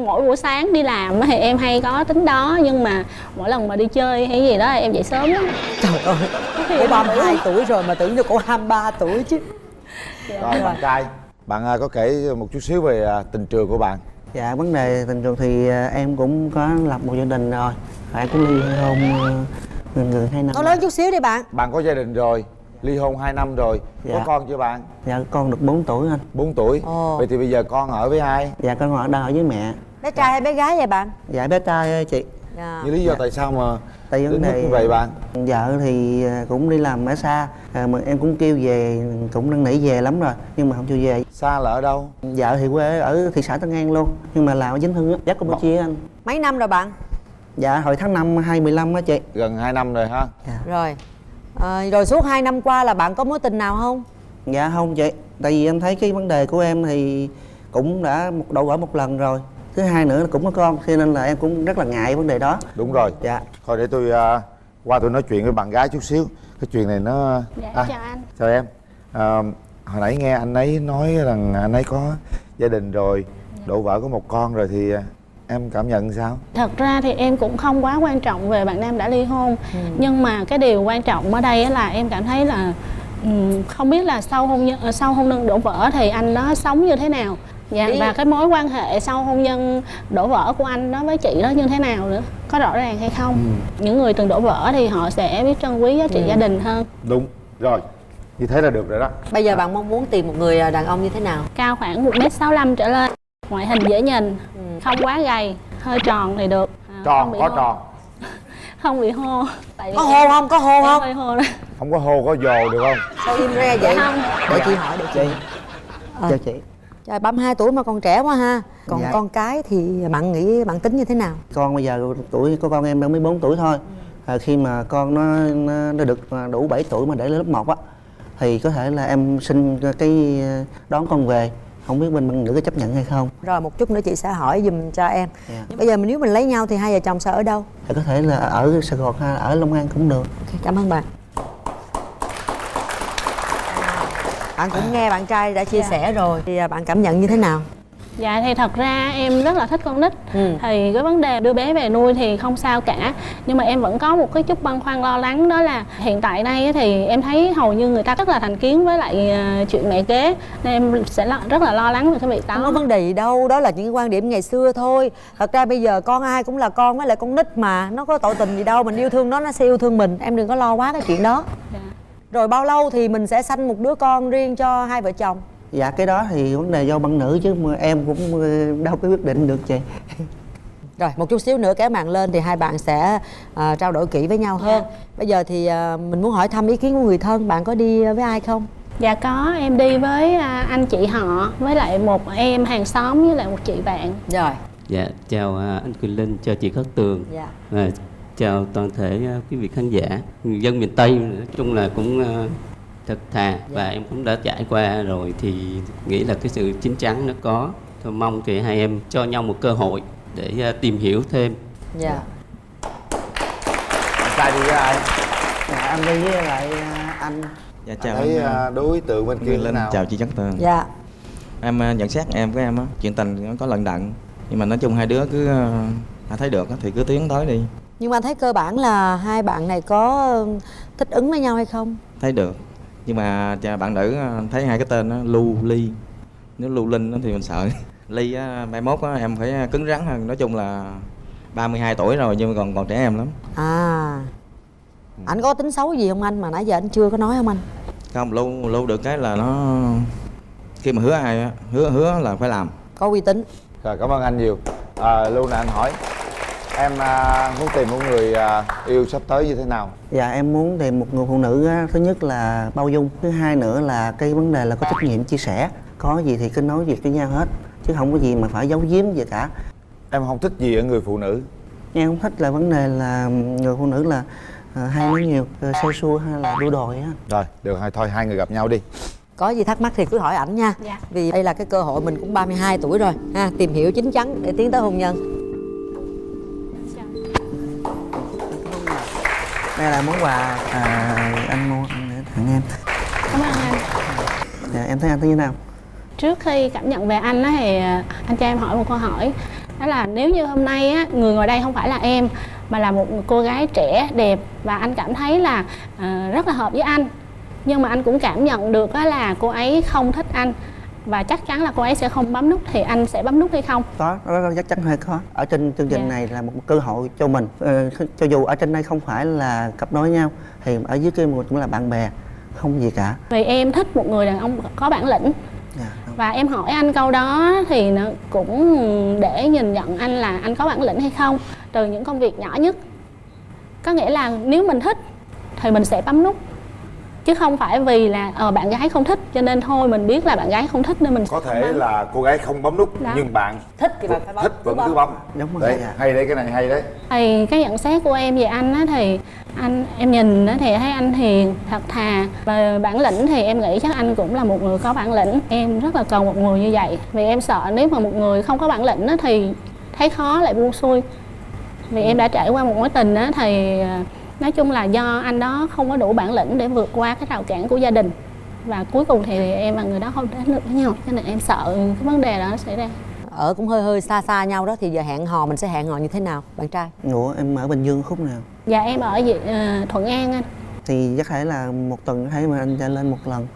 M: mỗi buổi sáng đi làm thì em hay có tính đó. Nhưng mà mỗi lần mà đi chơi hay gì đó em dậy sớm lắm.
B: Trời ơi, cổ 32 tuổi rồi mà tưởng như cổ 23 tuổi chứ.
N: Rồi bạn trai, bạn có kể một chút xíu về tình trường của bạn.
K: Dạ, vấn đề tình trường thì em cũng có lập một gia đình rồi. Em cũng ly hôn gần 2 năm.
B: Nói lớn chút xíu đi bạn.
N: Bạn có gia đình rồi, ly hôn 2 năm rồi.
K: Dạ.
N: Có con chưa bạn?
K: Dạ, con được 4 tuổi anh.
N: 4 tuổi. Vậy thì bây giờ con ở với ai?
K: Dạ, con ở với mẹ.
B: Bé trai hay bé gái vậy bạn?
K: Dạ, bé trai chị.
N: Như lý do tại sao mà
K: tại vấn đề
N: như vậy bạn?
K: Vợ thì cũng đi làm ở xa, mà em cũng kêu về, cũng năn nỉ về lắm rồi nhưng mà không chịu về.
N: Xa là ở đâu?
K: Vợ thì quê ở thị xã Tân An luôn nhưng mà làm ở Vĩnh Hưng á, Campuchia anh.
B: Mấy năm rồi bạn?
K: Dạ, hồi tháng 5 2015 á chị.
N: Gần 2 năm rồi ha.
K: Dạ.
B: Rồi rồi suốt 2 năm qua là bạn có mối tình nào không?
K: Dạ không chị, tại vì em thấy cái vấn đề của em thì cũng đã đổ vỡ một lần rồi. Thứ hai nữa là cũng có con, cho nên là em cũng rất là ngại vấn đề đó.
N: Đúng rồi.
K: Dạ.
N: Thôi để tôi qua tôi nói chuyện với bạn gái chút xíu. Cái chuyện này nó...
M: Dạ, chào anh.
N: Chào em. Hồi nãy nghe anh ấy nói rằng anh ấy có gia đình rồi, đổ vỡ có một con rồi thì em cảm nhận sao?
M: Thật ra thì em cũng không quá quan trọng về bạn nam đã ly hôn. Nhưng mà cái điều quan trọng ở đây là em cảm thấy là không biết là sau hôn nhân đổ vỡ thì anh đó sống như thế nào. Dạ, và cái mối quan hệ sau hôn nhân đổ vỡ của anh đó với chị đó như thế nào nữa, có rõ ràng hay không? Những người từng đổ vỡ thì họ sẽ biết trân quý giá trị gia đình hơn.
N: Đúng rồi, như thế là được rồi đó.
B: Bây giờ bạn mong muốn tìm một người đàn ông như thế nào?
M: Cao khoảng 1m65 trở lên, ngoại hình dễ nhìn, không quá gầy, hơi tròn thì được.
N: Tròn, có tròn.
M: Không bị hô.
B: Có hô không? Có hô không?
M: Hơi hô đó.
N: Không có hô, có dồ được không?
B: Sao im re vậy?
M: Không.
B: Để chị hỏi, để chị.
K: Chào chị.
B: Trời, 32 tuổi mà còn trẻ quá ha. Còn
K: Dạ.
B: con cái thì bạn nghĩ, bạn tính như thế nào?
K: Con bây giờ tuổi của con em đang mới 4 tuổi thôi. Khi mà con nó được đủ 7 tuổi mà để lên lớp 1 á thì có thể là em xin cái đón con về. Không biết bên bạn nữ có chấp nhận hay không?
B: Rồi một chút nữa chị sẽ hỏi giùm cho em. Bây giờ nếu mình lấy nhau thì hai vợ chồng sẽ ở đâu?
K: Thì có thể là ở Sài Gòn hay ở Long An cũng được.
B: Okay, cảm ơn bạn. Bạn cũng nghe bạn trai đã chia sẻ rồi thì bạn cảm nhận như thế nào?
M: Dạ thì thật ra em rất là thích con nít. Thì cái vấn đề đưa bé về nuôi thì không sao cả. Nhưng mà em vẫn có một cái chút băn khoăn lo lắng, đó là hiện tại đây thì em thấy hầu như người ta rất là thành kiến với lại chuyện mẹ kế. Nên em sẽ rất là lo lắng về cái việc đó.
B: Không có vấn đề gì đâu, đó là những quan điểm ngày xưa thôi. Thật ra bây giờ con ai cũng là con với lại con nít mà, nó có tội tình gì đâu, mình yêu thương nó sẽ yêu thương mình. Em đừng có lo quá cái chuyện đó. Rồi bao lâu thì mình sẽ sanh một đứa con riêng cho hai vợ chồng?
K: Dạ cái đó thì vấn đề do bạn nữ chứ mà em cũng đâu có quyết định được chị.
B: Rồi một chút xíu nữa kéo màn lên thì hai bạn sẽ trao đổi kỹ với nhau hơn. Bây giờ thì mình muốn hỏi thăm ý kiến của người thân. Bạn có đi với ai không?
M: Dạ có, em đi với anh chị họ, với lại một em hàng xóm, với lại một chị bạn.
B: Rồi.
O: Dạ chào anh Quỳnh Linh, chào chị Cát Tường.
B: Dạ.
O: Chào toàn thể quý vị khán giả, người dân miền Tây. Nói chung là cũng thật thà và em cũng đã trải qua rồi thì nghĩ là cái sự chín chắn nó có. Tôi mong thì hai em cho nhau một cơ hội để tìm hiểu thêm.
B: Dạ.
N: Trai đi với ai?
K: Dạ em đi với lại anh.
G: Dạ chào
N: thấy
G: anh.
N: đối tượng bên kia
G: Linh,
N: nào?
G: chào chị Cát Tường.
B: Dạ.
G: Em nhận xét em của em á, chuyện tình nó có lận đận, nhưng mà nói chung hai đứa cứ thấy được thì cứ tiến tới đi.
B: Nhưng mà anh thấy cơ bản là hai bạn này có thích ứng với nhau hay không?
G: Thấy được. Nhưng mà bạn nữ thấy hai cái tên đó, Lưu Ly. Nếu Lưu Linh thì mình sợ. Ly á, mai mốt á, em phải cứng rắn hơn. Nói chung là 32 tuổi rồi nhưng mà còn trẻ em lắm.
B: Anh có tính xấu gì không anh mà nãy giờ anh chưa có nói không anh?
G: Không, Lưu được cái là nó khi mà hứa ai á, hứa là phải làm.
B: Có uy tín.
N: Rồi cảm ơn anh nhiều. Lưu nè, anh hỏi em muốn tìm một người yêu sắp tới như thế nào?
K: Dạ em muốn tìm một người phụ nữ á, thứ nhất là bao dung, thứ hai nữa là cái vấn đề là có trách nhiệm chia sẻ, có gì thì cứ nói việc với nhau hết, chứ không có gì mà phải giấu giếm gì cả.
N: Em không thích gì ở người phụ nữ?
K: Em không thích là vấn đề là người phụ nữ là hay nói nhiều, say xua hay là đua đòi á.
N: Rồi, được rồi, thôi hai người gặp nhau đi.
B: Có gì thắc mắc thì cứ hỏi ảnh nha.
J: Dạ.
B: Vì đây là cái cơ hội mình cũng 32 tuổi rồi ha, tìm hiểu chín chắn để tiến tới hôn nhân.
K: Đây là món quà anh mua để tặng em.
M: Cảm ơn anh.
K: Dạ, em thấy anh thấy như nào?
M: Trước khi cảm nhận về anh á thì anh cho em hỏi một câu hỏi. Đó là nếu như hôm nay á, người ngồi đây không phải là em mà là một cô gái trẻ đẹp và anh cảm thấy là rất là hợp với anh, nhưng mà anh cũng cảm nhận được á là cô ấy không thích anh và chắc chắn là cô ấy sẽ không bấm nút, thì anh sẽ bấm nút hay không?
K: Có, đó chắc chắn hơi khó. Ở trên chương trình này là một cơ hội cho mình, cho dù ở trên đây không phải là cặp đôi nhau thì ở dưới kia cũng là bạn bè, không gì cả.
M: Vì em thích một người đàn ông có bản lĩnh. Và em hỏi anh câu đó thì nó cũng để nhìn nhận anh là anh có bản lĩnh hay không từ những công việc nhỏ nhất. Có nghĩa là nếu mình thích thì mình sẽ bấm nút, chứ không phải vì là bạn gái không thích cho nên thôi mình biết là bạn gái không thích nên mình
N: có thể là cô gái không bấm nút. Đó. Nhưng bạn
B: thích thì bạn phải bấm.
N: Thích vẫn cứ bấm.
K: Đúng rồi.
N: Đấy, hay đấy, cái này hay đấy.
M: Thì cái nhận xét của em về anh á thì em nhìn á thì thấy anh hiền, thật thà và bản lĩnh thì em nghĩ chắc anh cũng là một người có bản lĩnh. Em rất là cần một người như vậy, vì em sợ nếu mà một người không có bản lĩnh á thì thấy khó lại buông xuôi. Vì em đã trải qua một mối tình á thì nói chung là do anh đó không có đủ bản lĩnh để vượt qua cái rào cản của gia đình, và cuối cùng thì em và người đó không đến được với nhau, cho nên em sợ cái vấn đề đó nó xảy ra.
B: Ở cũng hơi xa xa nhau đó, thì giờ hẹn hò mình sẽ hẹn hò như thế nào bạn trai?
K: Ủa em ở Bình Dương khúc nào?
M: Dạ em ở Thuận An anh.
K: Thì chắc thể là một tuần thấy mà anh ra lên một lần.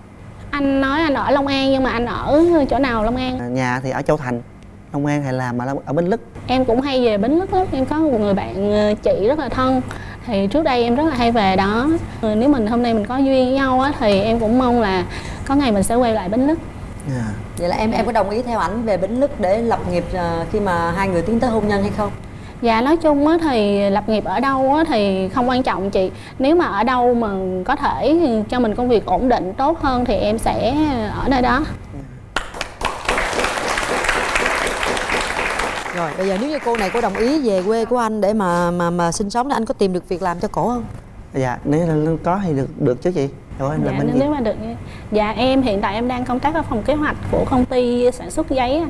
M: Anh nói anh ở Long An nhưng mà anh ở chỗ nào Long An?
K: Nhà thì ở Châu Thành, Long An hay làm mà ở Bến Lức.
M: Em cũng hay về Bến Lức lắm, em có một người bạn chị rất là thân, thì trước đây em rất là hay về đó. Nếu mình hôm nay mình có duyên với nhau á thì em cũng mong là có ngày mình sẽ quay lại Bến Lức.
B: Vậy là em có đồng ý theo ảnh về Bến Lức để lập nghiệp khi mà hai người tiến tới hôn nhân hay không?
M: Dạ nói chung á thì lập nghiệp ở đâu á thì không quan trọng chị. Nếu mà ở đâu mà có thể cho mình công việc ổn định tốt hơn thì em sẽ ở nơi đó.
B: Rồi bây giờ nếu như cô này cô đồng ý về quê của anh để mà sinh sống thì anh có tìm được việc làm cho cổ không?
K: Dạ nếu là có thì được chứ chị. Rồi em làm
M: nếu mà được. Dạ em hiện tại em đang công tác ở phòng kế hoạch của công ty sản xuất giấy.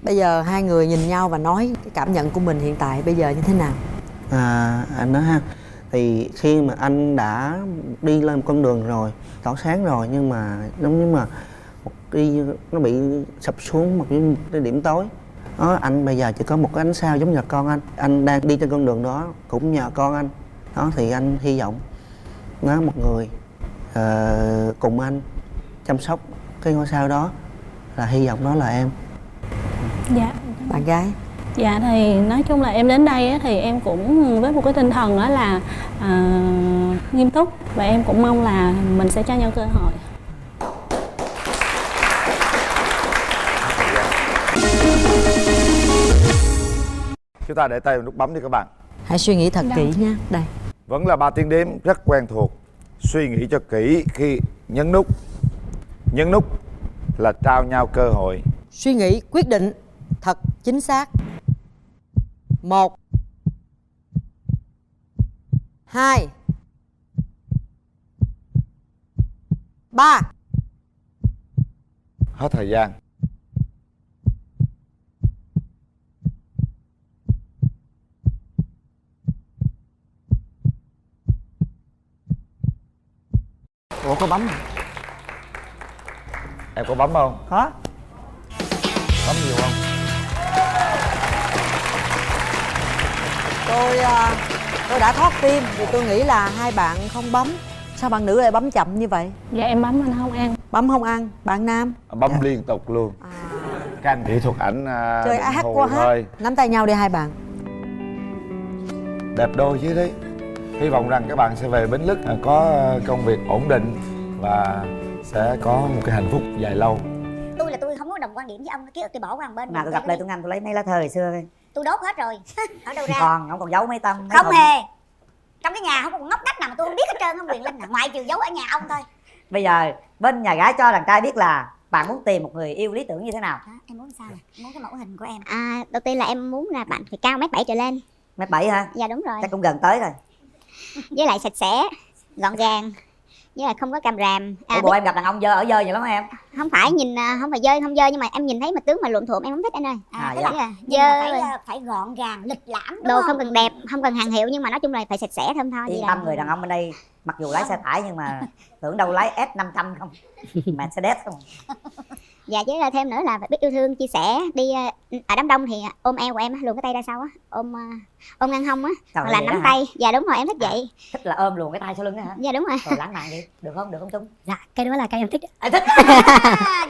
B: Bây giờ hai người nhìn nhau và nói cái cảm nhận của mình hiện tại bây giờ như thế nào?
K: Anh nói ha, thì khi mà anh đã đi lên một con đường rồi, tỏ sáng rồi, nhưng mà giống như mà đi nó bị sập xuống một cái điểm tối đó, anh bây giờ chỉ có một cái ánh sao giống như là con anh đang đi trên con đường đó cũng nhờ con anh đó, thì anh hy vọng nó một người cùng anh chăm sóc cái ngôi sao đó, là hy vọng đó là em.
M: Dạ.
B: Bạn gái?
M: Dạ thì nói chung là em đến đây á, thì em cũng với một cái tinh thần đó là nghiêm túc, và em cũng mong là mình sẽ cho nhau cơ hội.
N: Chúng ta để tay vào nút bấm đi các bạn.
B: Hãy suy nghĩ thật kỹ nha. Đây.
N: Vẫn là 3 tiếng đếm rất quen thuộc. Suy nghĩ cho kỹ khi nhấn nút. Nhấn nút là trao nhau cơ hội.
B: Suy nghĩ quyết định thật chính xác. 1 2 3.
N: Hết thời gian.
K: Ủa có bấm không?
N: Em có bấm không?
K: Có.
N: Bấm nhiều không?
B: Tôi đã thoát tim vì tôi nghĩ là hai bạn không bấm. Sao bạn nữ lại bấm chậm như vậy?
M: Dạ em bấm anh không ăn.
B: Bấm không ăn. Bạn nam?
N: Bấm liên tục luôn. Các anh kỹ thuật ảnh
B: chơi hát qua hát. Nắm tay nhau đi hai bạn.
N: Đẹp đôi chứ đấy. Hy vọng rằng các bạn sẽ về Bến Lức có công việc ổn định và sẽ có một cái hạnh phúc dài lâu.
C: Tôi không có đồng quan điểm với ông, ký ức tôi bỏ qua một bên.
A: Nào tôi gặp đây tôi ngăn tôi lấy mấy lá thơ hồi xưa
C: tôi đốt hết rồi. Ở đâu ra?
P: Ông còn giấu mấy tâm mấy
C: Không
P: thùng.
C: hề. Trong cái nhà không có một ngóc ngách nào mà tôi không biết hết trơn, không Quyền Linh, ngoại trừ giấu ở nhà ông thôi.
P: Bây giờ bên nhà gái cho đàn trai biết là bạn muốn tìm một người yêu lý tưởng như thế nào?
C: Em muốn sao? Muốn cái mẫu hình của em.
D: Đầu tiên là em muốn là bạn phải cao 1m7 trở lên.
P: 1m7 hả?
D: Dạ đúng rồi.
P: Chắc cũng gần tới rồi.
D: Với lại sạch sẽ, gọn gàng, với lại không có càm ràm.
P: Ủa, bộ em gặp đàn ông dơ ở dơ vậy lắm hả em?
D: Không phải nhìn không phải dơ không dơ, nhưng mà em nhìn thấy mà tướng mà luộm thuộm em không thích anh ơi.
C: Tức
P: dạ.
C: là nhưng mà phải gọn gàng, lịch lãm, đúng
D: Đồ
C: không?
D: không cần đẹp, không cần hàng hiệu, nhưng mà nói chung là phải sạch sẽ thơm tho.
P: Yên tâm, người đàn ông bên đây mặc dù lái xe tải nhưng mà tưởng đâu lái S500 không, Mercedes không.
D: Dạ, với là thêm nữa là phải biết yêu thương, chia sẻ. Đi ở đám đông thì ôm eo của em á, luồn cái tay ra sau á, ôm ngang hông á, hoặc là nắm tay. Dạ đúng rồi, em thích vậy.
P: Thích là ôm luồn cái tay sau lưng á hả?
D: Dạ đúng rồi.
P: Rồi lãng mạn đi, được không Trung?
C: Dạ, cái đó là cái em thích.
P: Thích.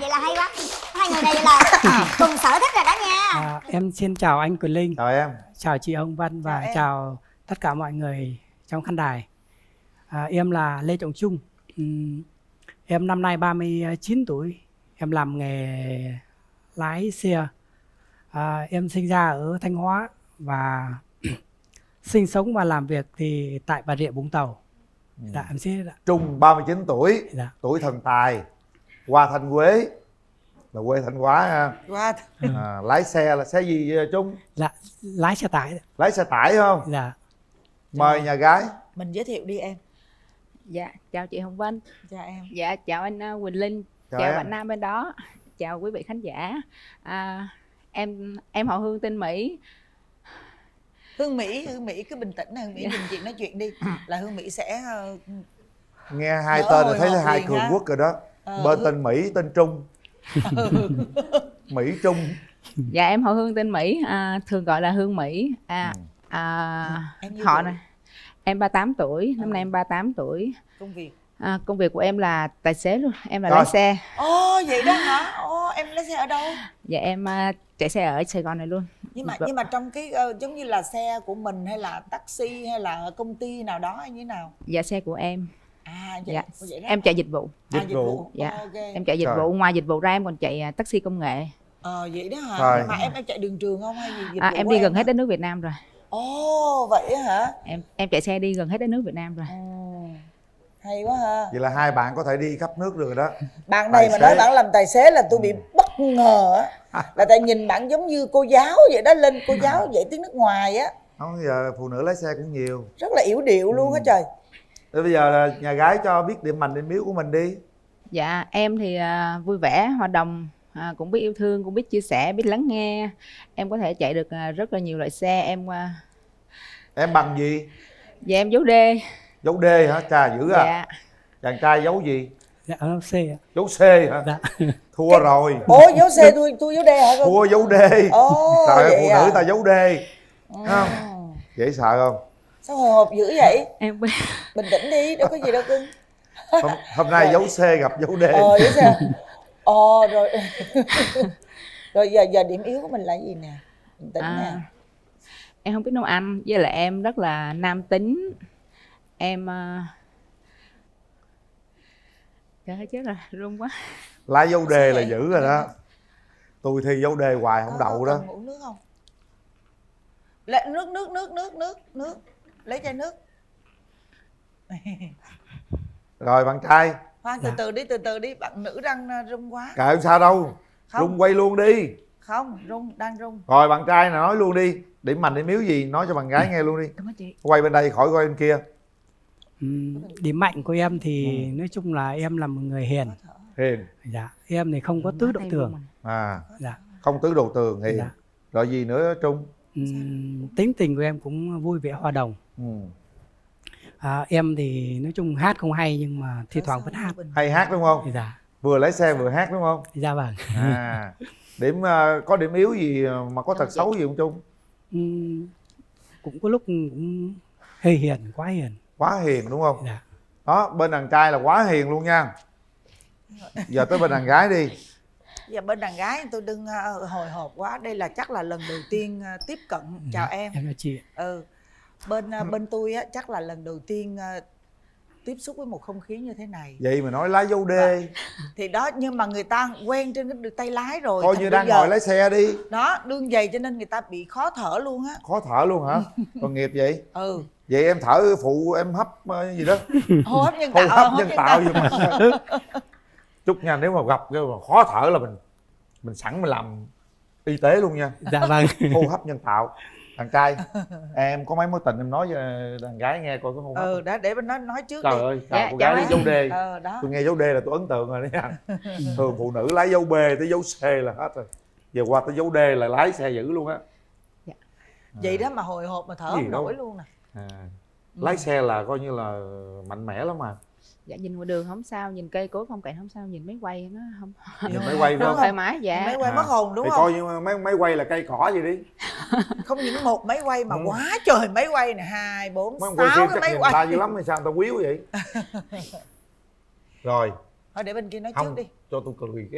C: Vậy là hay quá. Hai người này là cùng sở thích rồi đó nha.
Q: Em xin chào anh Quyền Linh.
N: Chào em.
Q: Chào chị Hồng Vân và chào tất cả mọi người trong khán đài. Em là Lê Trọng Trung. Em năm nay 39 tuổi. Em làm nghề lái xe. Em sinh ra ở Thanh Hóa và sinh sống và làm việc thì tại Bà Rịa Vũng Tàu. Dạ, em xin.
N: Trung 39 tuổi,
Q: dạ.
N: Tuổi thần tài, qua Thanh Quế, là quê Thanh Hóa ha. Lái xe là xe gì Trung?
Q: Dạ, lái xe tải.
N: Lái xe tải không?
Q: Dạ.
N: Mời nhà gái.
B: Mình giới thiệu đi em.
R: Dạ, chào chị Hồng Vân.
B: Chào em.
R: Dạ, chào anh Quỳnh Linh.
N: Chào
R: Chào
N: em.
R: bạn nam bên đó. Chào quý vị khán giả. Em họ Hương tên Mỹ.
B: Hương Mỹ cứ bình tĩnh này, Hương Mỹ nhìn chuyện nói chuyện đi. Là Hương Mỹ sẽ
N: Nghe hai
B: đỡ
N: tên là
B: hồi
N: thấy
B: hộp
N: hai
B: liền
N: cường
B: ha.
N: quốc rồi đó. Bên tên Mỹ, tên Trung. Mỹ Trung.
R: Dạ, em họ Hương tên Mỹ, thường gọi là Hương Mỹ. Họ này. Em 38 tuổi, năm nay em 38 tuổi.
B: Công việc.
R: Công việc của em là tài xế luôn, em là
N: Rồi.
R: lái xe.
B: Ồ, vậy đó hả? Ồ, em lái xe ở đâu?
R: Dạ, em chạy xe ở Sài Gòn này luôn.
B: Nhưng mà trong cái giống như là xe của mình hay là taxi hay là công ty nào đó hay như thế nào?
R: Dạ, xe của em.
B: Vậy,
R: Dạ.
B: vậy đó.
R: Em chạy dịch vụ.
N: Dịch vụ.
R: Dạ.
B: Okay.
R: Em chạy dịch vụ, ngoài dịch vụ ra em còn chạy taxi công nghệ.
B: Vậy đó hả?
N: Rồi.
B: Mà em chạy đường trường không hay gì? Dịch vụ
R: Em
B: của
R: đi gần hết đất nước Việt Nam rồi.
B: Ồ, vậy hả?
R: Em chạy xe đi gần hết đất nước Việt Nam rồi.
B: Hay quá ha.
N: Vậy là hai bạn có thể đi khắp nước được rồi đó.
B: Bạn này mà nói bạn làm tài xế là tôi bị bất ngờ á. Là tại nhìn bạn giống như cô giáo vậy đó, lên cô giáo dạy tiếng nước ngoài á.
N: Không, giờ phụ nữ lái xe cũng nhiều.
B: Rất là yểu điệu luôn á trời.
N: Thế bây giờ là nhà gái cho biết điểm mạnh điểm yếu của mình đi.
R: Dạ, em thì vui vẻ, hòa đồng, cũng biết yêu thương, cũng biết chia sẻ, biết lắng nghe. Em có thể chạy được rất là nhiều loại xe.
N: Em bằng gì?
R: Dạ, em giấu đê.
N: Giấu D hả? Chà dữ à.
R: Dạ.
N: Chàng trai giấu gì?
Q: Dạ, giấu C ạ.
N: Giấu C hả?
Q: Dạ.
N: Thua rồi.
B: Ủa, giấu xe tôi giấu đê hả con?
N: Thua giấu D.
B: Ồ,
N: Trời ơi,
B: vậy
N: phụ
B: à?
N: nữ ta giấu D. Không? Dễ sợ không?
B: Sao hồi hộp dữ vậy?
R: Em
B: bình tĩnh đi, đâu có gì đâu cưng.
N: Hôm nay giấu C gặp giấu D.
B: Giấu C. Rồi. Rồi giờ điểm yếu của mình là gì nè? Bình tĩnh nè.
R: Em không biết nấu ăn, với lại em rất là nam tính. Em trời ơi, chết rồi, run quá.
N: Lái dấu D là dữ rồi đó. Tôi thi dấu D hoài không đậu đó.
B: Cần uống nước không? Nước. Lấy chai nước.
N: Rồi bạn trai.
B: Khoan, từ từ đi, bạn nữ đang run quá.
N: Kệ không sao đâu.
B: Không.
N: Rung quay luôn đi.
B: Không, đang run.
N: Rồi bạn trai nào nói luôn đi. Điểm mạnh điểm yếu gì nói cho bạn gái nghe luôn đi.
R: Cảm ơn chị.
N: Quay bên đây khỏi quay bên kia.
Q: Điểm mạnh của em thì nói chung là em là một người hiền.
N: Hiền.
Q: Dạ, em thì không có tứ độ tường. Dạ.
N: Không tứ đồ tường hiền.
Q: Dạ.
N: Rồi gì nữa Trung?
Q: Tính tình của em cũng vui vẻ hòa đồng. Em thì nói chung hát không hay nhưng mà thi thoảng vẫn hát.
N: Hay hát đúng không?
Q: Dạ.
N: Vừa lái xe vừa hát đúng không?
Q: Dạ vâng.
N: Có điểm yếu gì mà có tật xấu gì không Trung?
Q: Cũng có lúc cũng hơi hiền, quá hiền.
N: Quá hiền đúng không?
Q: Dạ.
N: Đó, bên đàn trai là quá hiền luôn nha. Giờ tới bên đàn gái đi.
B: Giờ bên đàn gái tôi đừng hồi hộp quá. Đây là chắc là lần đầu tiên tiếp cận. Chào em.
Q: Em là chị.
B: Bên tôi á chắc là lần đầu tiên
S: tiếp xúc với một không khí như thế này.
N: Vậy mà nói lái dấu đê.
S: Thì đó, nhưng mà người ta quen trên cái tay lái rồi.
N: Coi như đang ngồi lái xe đi.
S: Đó, đương vậy cho nên người ta bị khó thở luôn á.
N: Khó thở luôn hả? Còn nghiệp vậy?
S: Ừ.
N: Vậy em thở phụ em hấp gì đó.
S: Hô hấp nhân
N: Hô
S: tạo.
N: hấp nhân tạo gì mà. Chúc nha, nếu mà gặp cái mà khó thở là mình sẵn mình làm y tế luôn nha.
Q: Dạ vâng.
N: Hô hấp nhân tạo. Thằng trai, em có mấy mối tình em nói cho đàn gái nghe coi có hô hấp.
S: Đó để mình nói trước
N: Trời
S: đi.
N: ơi, chào cô gái lấy dấu D.
S: Đó.
N: Tôi nghe dấu D là tôi ấn tượng rồi đấy nha. Thường phụ nữ lái dấu B tới dấu C là hết rồi. Giờ qua tới dấu D là lái xe dữ luôn á.
S: Vậy đó mà hồi hộp mà thở không nổi luôn nè.
N: Lái xe là coi như là mạnh mẽ lắm mà.
R: Dạ nhìn ngoài đường không sao, nhìn cây cối phong cảnh không sao, nhìn máy quay nó không.
N: Nhìn máy quay
R: nó
N: không?
R: thoải mái. Dạ.
S: Máy quay mất hồn đúng
N: thì
S: không?
N: coi như máy quay là cây cỏ gì đi.
S: Không những một máy quay mà quá trời máy quay nè, 2, 4, 6 cái máy quay.
N: Ta dữ lắm hay sao người ta quýu vậy? Rồi.
S: Thôi để bên kia nói
N: không,
S: trước đi.
N: cho tôi cười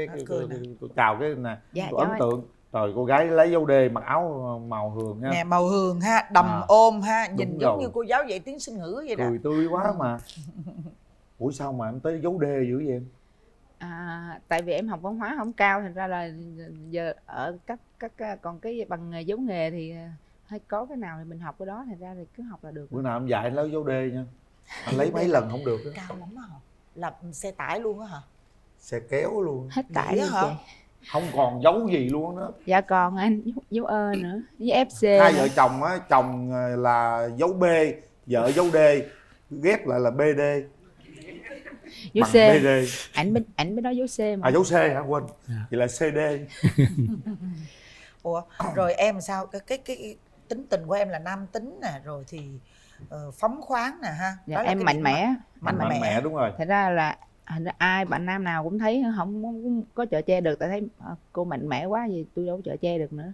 N: tôi chào cái nè.
R: Dạ,
N: tôi ấn tượng. Trời, cô gái lấy dấu D mặc áo màu hường ha.
S: Nè màu hường ha, đầm ôm ha, nhìn
N: đúng
S: giống
N: rồi.
S: như cô giáo dạy tiếng Sinh ngữ vậy đó.
N: Cười tươi quá mà. Ủa sao mà em tới dấu D dữ vậy em?
R: Tại vì em học văn hóa không cao, thành ra là giờ ở các còn cái bằng dấu nghề thì hay có cái nào thì mình học cái đó, thành ra thì cứ học là được.
N: Bữa nào em dạy lấy dấu D nha. Anh lấy mấy lần không được.
S: Cao lắm hả? Là xe tải luôn á hả?
N: Xe kéo luôn.
R: Hết tải luôn
S: hả?
N: Không còn dấu gì luôn đó.
R: Dạ còn anh dấu ơ nữa với FC.
N: Hai vợ chồng á, chồng là dấu B, vợ dấu D, ghép lại là BD.
R: Dấu
N: bằng
R: C.
N: BD.
R: Ảnh mới nói dấu C mà.
N: Dấu C hả? Quên. Vậy là CD.
S: Ủa rồi em sao cái tính tình của em là nam tính nè, rồi thì phóng khoáng nè ha.
R: Dạ, em mạnh mẽ.
N: Mạnh mẽ đúng rồi.
R: Thật ra là ai bạn nam nào cũng thấy không có chở che được, tại thấy cô mạnh mẽ quá gì tôi đâu có chở che được nữa.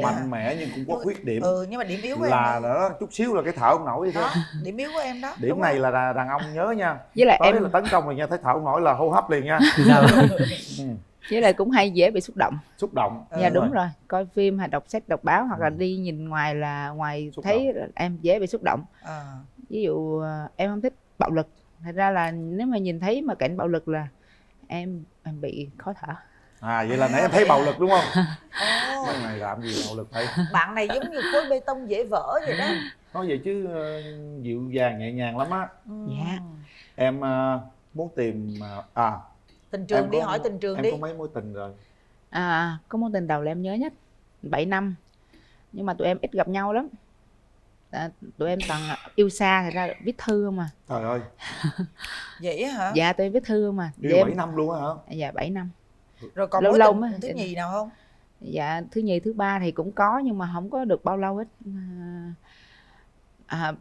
N: Mạnh mẽ nhưng cũng có khuyết điểm.
S: Nhưng mà điểm yếu của
N: là
S: em
N: đó, chút xíu là cái thở không nổi vậy thôi.
S: Điểm yếu của em đó.
N: Điểm này là đàn ông nhớ nha.
R: Với lại
N: tới
R: em
N: là tấn công rồi nha, thấy thở không nổi là hô hấp liền nha.
R: Với lại cũng hay dễ bị xúc động.
N: Xúc động.
R: Dạ đúng rồi. Coi phim hay đọc sách đọc báo hoặc là đi nhìn ngoài là xúc thấy em dễ bị xúc động. Ví dụ em không thích bạo lực, thật ra là nếu mà nhìn thấy mà cảnh bạo lực là em bị khó thở.
N: Vậy là nãy em thấy bạo lực đúng không? Cái này làm gì bạo lực thấy.
S: Bạn này giống như khối bê tông dễ vỡ vậy đó.
N: Nói vậy chứ dịu dàng nhẹ nhàng lắm á.
R: Dạ.
N: Em muốn tìm
S: tình trường đi, hỏi tình trường đi.
N: Em có mấy mối tình rồi?
R: Có mối tình đầu là em nhớ nhất 7 năm. Nhưng mà tụi em ít gặp nhau lắm. Tụi em toàn yêu xa, thật ra viết thư không à.
N: Trời ơi.
S: Vậy hả?
R: Dạ tụi em viết thư mà.
N: Yêu 7 năm luôn á hả?
R: Dạ 7 năm.
S: Rồi còn mối tình thứ nhì nào không?
R: Dạ thứ nhì thứ ba thì cũng có nhưng mà không có được bao lâu hết.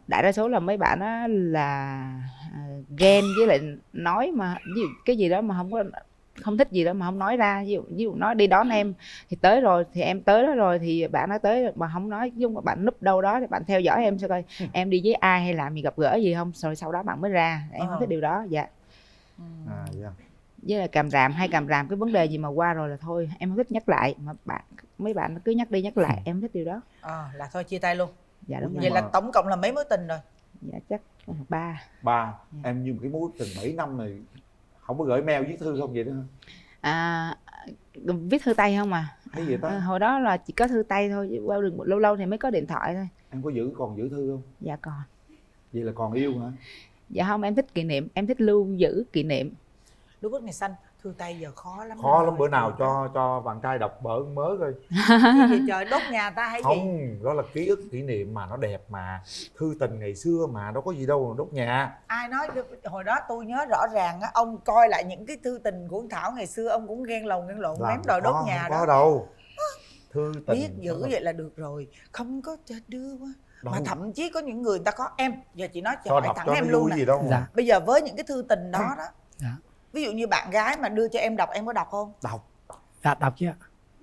R: Đại đa số là mấy bạn đó là ghen, với lại nói mà cái gì đó mà không thích gì đó mà không nói ra. Ví dụ nói đi đón em thì tới rồi thì em tới đó rồi thì bạn nói tới mà không nói, nhưng mà bạn núp đâu đó thì bạn theo dõi em xem coi em đi với ai hay làm gì, gặp gỡ gì không, rồi sau đó bạn mới ra. Em không thích điều đó. Dạ. Với là càm ràm cái vấn đề gì mà qua rồi là thôi em không thích nhắc lại, mà mấy bạn cứ nhắc đi nhắc lại, em không thích điều đó.
S: Là thôi chia tay luôn.
R: Dạ đúng rồi.
S: Vậy là tổng cộng là mấy mối tình rồi?
R: Dạ chắc 3.
N: Dạ. Em như cái mối tình 7 năm này không có gửi mail viết thư không vậy đó hả?
R: Viết thư tay không à?
N: Hay vậy ta?
R: Hồi đó là chỉ có thư tay thôi, qua đường lâu lâu thì mới có điện thoại thôi.
N: Em có còn giữ thư không?
R: Dạ còn.
N: Vậy là còn yêu hả?
R: Dạ không, em thích kỷ niệm, em thích lưu giữ kỷ niệm.
S: Lúc ngày xanh thư tay giờ khó lắm.
N: Khó lắm, bữa nào cho bạn trai đọc bỡ mới coi.
S: Cái gì trời, đốt nhà ta hay gì?
N: Không, đó là ký ức kỷ niệm mà, nó đẹp mà. Thư tình ngày xưa mà, đâu có gì đâu mà đốt nhà.
S: Ai nói hồi đó tôi nhớ rõ ràng á, ông coi lại những cái thư tình của Thảo ngày xưa ông cũng ghen lộn mém đòi đốt nhà đó.
N: Không có đâu. Thư tình
S: biết giữ vậy là được rồi, không có đưa quá. Mà thậm chí có những người ta có em, giờ chị nói hỏi thẳng em luôn nè.
N: Dạ.
S: Bây giờ với những cái thư tình đó đó, ví dụ như bạn gái mà đưa cho em đọc, em có đọc không?
N: Đọc.
Q: Dạ đọc chứ ạ.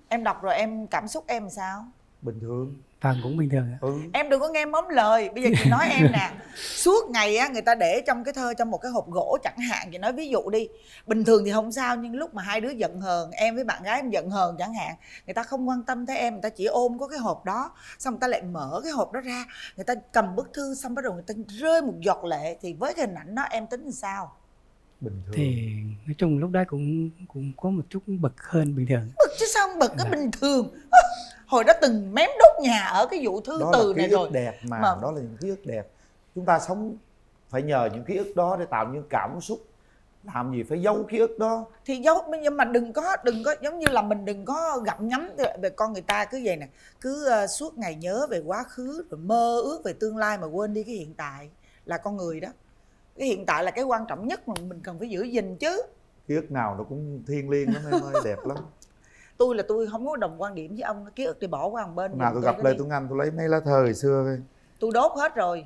S: Em đọc rồi em cảm xúc em sao?
N: bình thường.
Q: Vâng, cũng bình thường ạ.
S: Em đừng có nghe móm lời. Bây giờ chị nói em nè, suốt ngày á người ta để trong cái thơ, trong một cái hộp gỗ chẳng hạn, chị nói ví dụ đi, bình thường thì không sao, nhưng lúc mà hai đứa giận hờn, em với bạn gái em giận hờn chẳng hạn, người ta không quan tâm tới em, người ta chỉ ôm có cái hộp đó, xong người ta lại mở cái hộp đó ra, người ta cầm bức thư, xong bắt đầu người ta rơi một giọt lệ, thì với cái hình ảnh đó em tính làm sao?
N: Bình thường.
Q: Thì nói chung lúc đấy cũng có một chút bực hơn bình thường.
S: Bực chứ sao không bực, cái bình thường. Hồi đó từng mém đốt nhà ở cái vụ thư
N: Đó
S: từ
N: là
S: này
N: ký ức
S: rồi
N: đẹp mà, đó là những ký ức đẹp. Chúng ta sống phải nhờ những ký ức đó để tạo những cảm xúc. Làm gì phải giấu ký ức đó.
S: Thì giấu, nhưng mà đừng có giống như là mình đừng có gặm nhấm về con người ta cứ vậy nè, cứ suốt ngày nhớ về quá khứ rồi mơ ước về tương lai mà quên đi cái hiện tại là con người đó. Cái hiện tại là cái quan trọng nhất mà mình cần phải giữ gìn chứ.
N: Ký ức nào nó cũng thiêng liêng lắm em ơi, đẹp lắm.
S: Tôi không có đồng quan điểm với ông, ký ức thì bỏ qua một bên.
N: Nào tôi gặp Lê Tuấn Anh tôi lấy mấy lá thơ hồi xưa coi.
S: Tôi đốt hết rồi.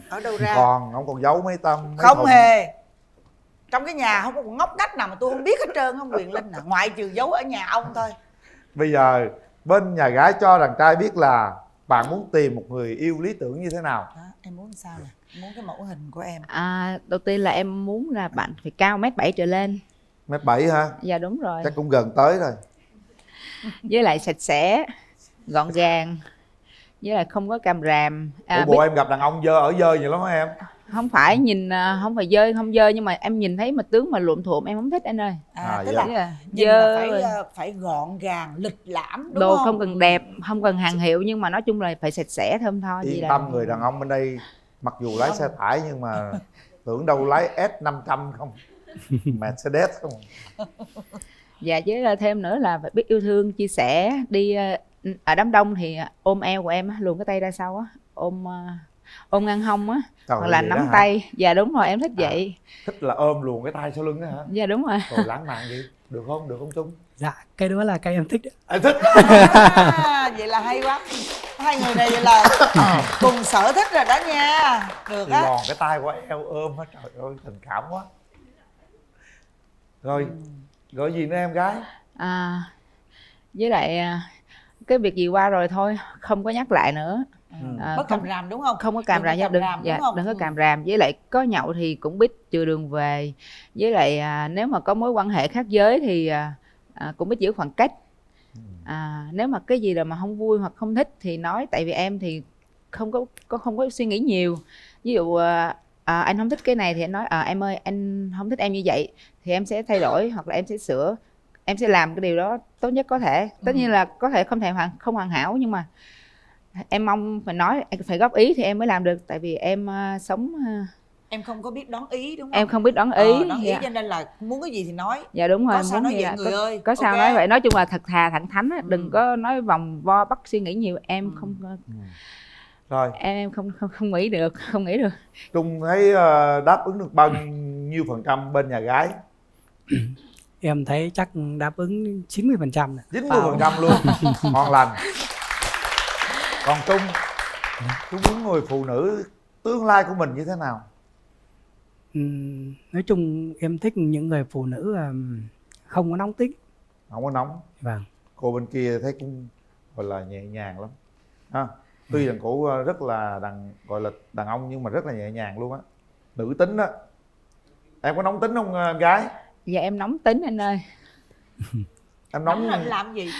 S: Ở đâu ra?
N: Ông còn giấu mấy tâm mấy
S: không
N: thùng.
S: Hề. Trong cái nhà không có một ngóc ngách nào mà tôi không biết hết trơn, không Quyền Linh à, ngoại trừ giấu ở nhà ông thôi.
N: Bây giờ bên nhà gái cho đàn trai biết là bạn muốn tìm một người yêu lý tưởng như thế nào?
S: Đó, em muốn sao nè? Muốn cái mẫu hình của em.
R: Đầu tiên là em muốn là bạn phải cao 1m7 trở lên.
N: 1m7 hả?
R: Dạ đúng rồi.
N: Chắc cũng gần tới rồi.
R: Với lại sạch sẽ, gọn gàng, với lại không có càm ràm.
N: Bộ em gặp đàn ông dơ ở dơ vậy lắm hả em?
R: Không phải nhìn không phải dơ không dơ, nhưng mà em nhìn thấy mà tướng mà luộm thuộm em không thích anh ơi.
S: Tức là nhìn là phải gọn gàng, lịch lãm đúng
R: đồ
S: không?
R: không cần đẹp, không cần hàng hiệu, nhưng mà nói chung là phải sạch sẽ thơm tho.
N: Yên tâm, người đàn ông bên đây mặc dù lái xe tải nhưng mà tưởng đâu lái S500 không, Mercedes không.
R: Dạ, với thêm nữa là phải biết yêu thương, chia sẻ. Đi ở đám đông thì ôm eo của em luồn cái tay ra sau á, ôm ngang hông á, hoặc là nắm tay. Dạ đúng rồi, em thích vậy.
N: Thích là ôm luồn cái tay sau lưng á hả?
R: Dạ đúng rồi.
N: Rồi lãng mạn gì được không Trung?
Q: Dạ, cái đó là cái em thích.
N: Anh thích.
S: Vậy là hay quá. Hai người này vậy là cùng sở thích rồi đó nha. Được á.
N: Lòn cái tay của eo ôm á, trời ơi tình cảm quá. Rồi gọi gì nữa em gái?
R: Với lại cái việc gì qua rồi thôi, không có nhắc lại nữa.
S: Bất càm ràm đúng không?
R: Không có càm ràm, đừng có càm ràm. Với lại có nhậu thì cũng biết chừa đường về. Với lại nếu mà có mối quan hệ khác giới thì cũng biết giữ khoảng cách. Nếu mà cái gì là mà không vui hoặc không thích thì nói, tại vì em thì không có suy nghĩ nhiều. Ví dụ anh không thích cái này thì anh nói em ơi anh không thích em như vậy, thì em sẽ thay đổi hoặc là em sẽ sửa, em sẽ làm cái điều đó tốt nhất có thể. Tất nhiên là có thể không hoàn hảo, nhưng mà em mong phải nói, phải góp ý thì em mới làm được. Tại vì em sống
S: em không có biết đón ý đúng không?
R: Em không biết đón ý.
S: Đón ý cho nên là muốn cái gì thì nói.
R: Dạ đúng rồi.
S: Có sao nói vậy người ơi.
R: Có sao nói vậy. Nói chung là thật thà thẳng thắn, đừng có nói vòng vo bắt suy nghĩ nhiều. Em không
N: rồi
R: em không nghĩ được, không nghĩ được.
N: Trung thấy đáp ứng được bao nhiêu % bên nhà gái?
Q: Em thấy chắc đáp ứng 90%.
N: 90% luôn. Ngon lành. Còn Trung muốn người phụ nữ tương lai của mình như thế nào?
Q: Nói chung em thích những người phụ nữ không có nóng tính.
N: Không có nóng.
Q: Vâng.
N: Cô bên kia thấy cũng gọi là nhẹ nhàng lắm ha. Tuy rằng cổ rất là gọi là đàn ông nhưng mà rất là nhẹ nhàng luôn á, nữ tính đó. Em có nóng tính không em gái?
R: Dạ em nóng tính anh ơi.
N: Em
S: nóng lên làm gì?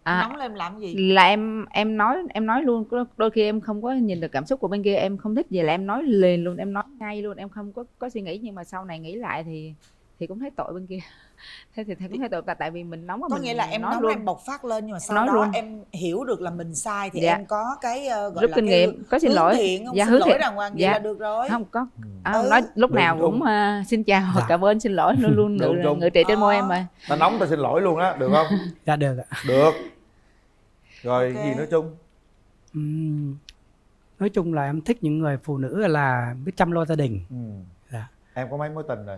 S: Nóng lên làm gì?
R: Là em nói luôn. Đôi khi em không có nhìn được cảm xúc của bên kia, em không thích gì là em nói liền luôn, em nói ngay luôn, em không có suy nghĩ. Nhưng mà sau này nghĩ lại thì cũng thấy tội bên kia. Thế thì cũng thấy tội, tại vì mình nóng.
S: Có nghĩa là em nóng em bộc phát lên, nhưng mà sau
R: nói
S: đó
R: luôn.
S: em hiểu được là mình sai thì em có cái gọi
R: rút
S: là
R: kinh nghiệm, có xin lỗi.
S: Thiện, không? Xin lỗi đàng hoàng vậy là được rồi.
R: Không có nói lúc nào cũng xin chào, cảm ơn, xin lỗi luôn ngự trị trên môi em mà.
N: Ta nóng ta xin lỗi luôn á, được không?
Q: Dạ được ạ.
N: Được. Rồi gì nữa Trung?
Q: Nói chung là em thích những người phụ nữ là biết chăm lo gia đình.
N: Dạ. Em có mấy mối tình rồi?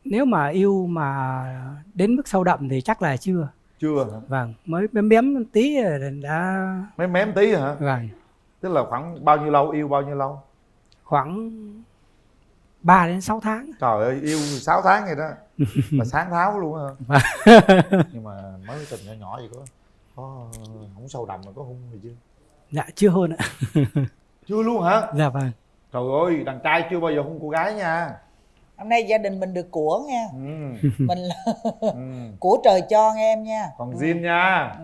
Q: Nếu mà yêu mà đến mức sâu đậm thì chắc là chưa.
N: Chưa hả?
Q: Vâng, mới mém tí đã.
N: Mém tí hả?
Q: Vâng.
N: Tức là khoảng bao nhiêu lâu, yêu bao nhiêu lâu?
Q: Khoảng 3 đến 6 tháng.
N: Trời ơi, yêu 6 tháng vậy đó. Mà sáng tháo luôn hả? Nhưng mà mới tình nhỏ nhỏ vậy có Có không sâu đậm mà có hung gì chưa?
Q: Dạ chưa hôn ạ.
N: Chưa luôn hả?
Q: Dạ vâng.
N: Trời ơi, đàn trai chưa bao giờ hung cô gái nha.
S: Hôm nay gia đình mình được của nha.
N: Ừ.
S: Mình là của trời cho nghe em nha.
N: Còn zin nha.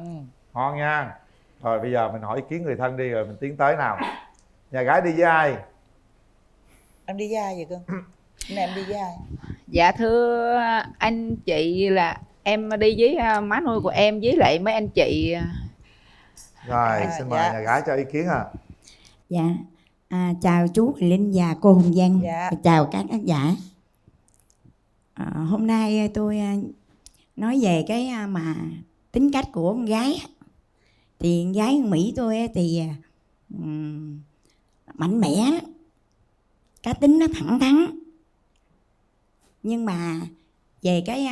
N: Ngon nha. Rồi bây giờ mình hỏi ý kiến người thân đi rồi mình tiến tới nào. Nhà gái đi với ai?
S: Em đi với ai vậy cưng? Nè em đi với ai?
R: Dạ thưa anh chị, là em đi với má nuôi của em với lại mấy anh chị.
N: Rồi xin mời nhà gái cho ý kiến à.
T: Dạ, chào chú Linh và cô Hồng Vân.
S: Dạ.
T: Chào các khán giả. Hôm nay tôi nói về cái mà tính cách của con gái. Thì con gái Mỹ tôi thì mạnh mẽ, cá tính nó thẳng thắn. Nhưng mà về cái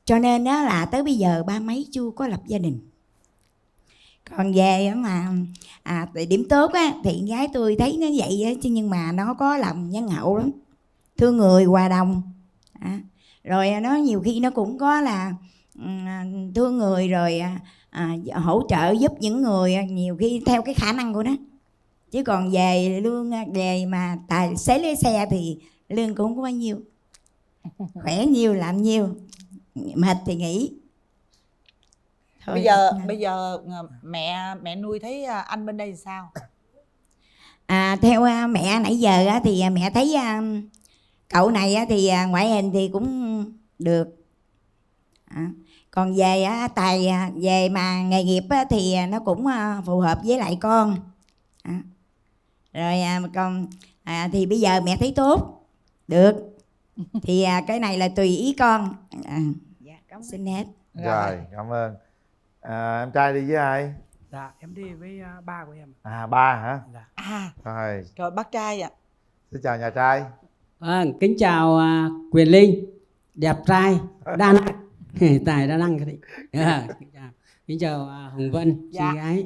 T: cho nên đó là tới bây giờ ba mấy chưa có lập gia đình. Còn về mà điểm tốt á, thì con gái tôi thấy nó vậy á, chứ nhưng mà nó có lòng nhân hậu lắm, thương người, hòa đồng. Rồi nó nhiều khi nó cũng có là thương người, rồi hỗ trợ giúp những người nhiều khi theo cái khả năng của nó. Chứ còn về lương, về mà tài xế lấy xe thì lương cũng không có bao nhiêu. Khỏe nhiều làm nhiều, mệt thì nghỉ. Thôi,
S: Bây giờ mẹ nuôi thấy anh bên đây thì sao?
T: Theo mẹ nãy giờ thì mẹ thấy cậu này thì ngoại hình thì cũng được. Còn về tài về mà nghề nghiệp thì nó cũng phù hợp với lại con. Rồi còn thì bây giờ mẹ thấy tốt được. Thì cái này là tùy ý con. Xin hết.
N: Rồi cảm ơn. Em trai đi với ai?
Q: Dạ em đi với ba của em.
N: Ba hả?
Q: Dạ.
N: Rồi.
S: Rồi bác trai ạ.
N: Xin chào nhà trai.
U: Kính chào Quyền Linh, đẹp trai, đa năng. Tài đa năng cái đấy. Kính chào Hồng Vân, chị gái.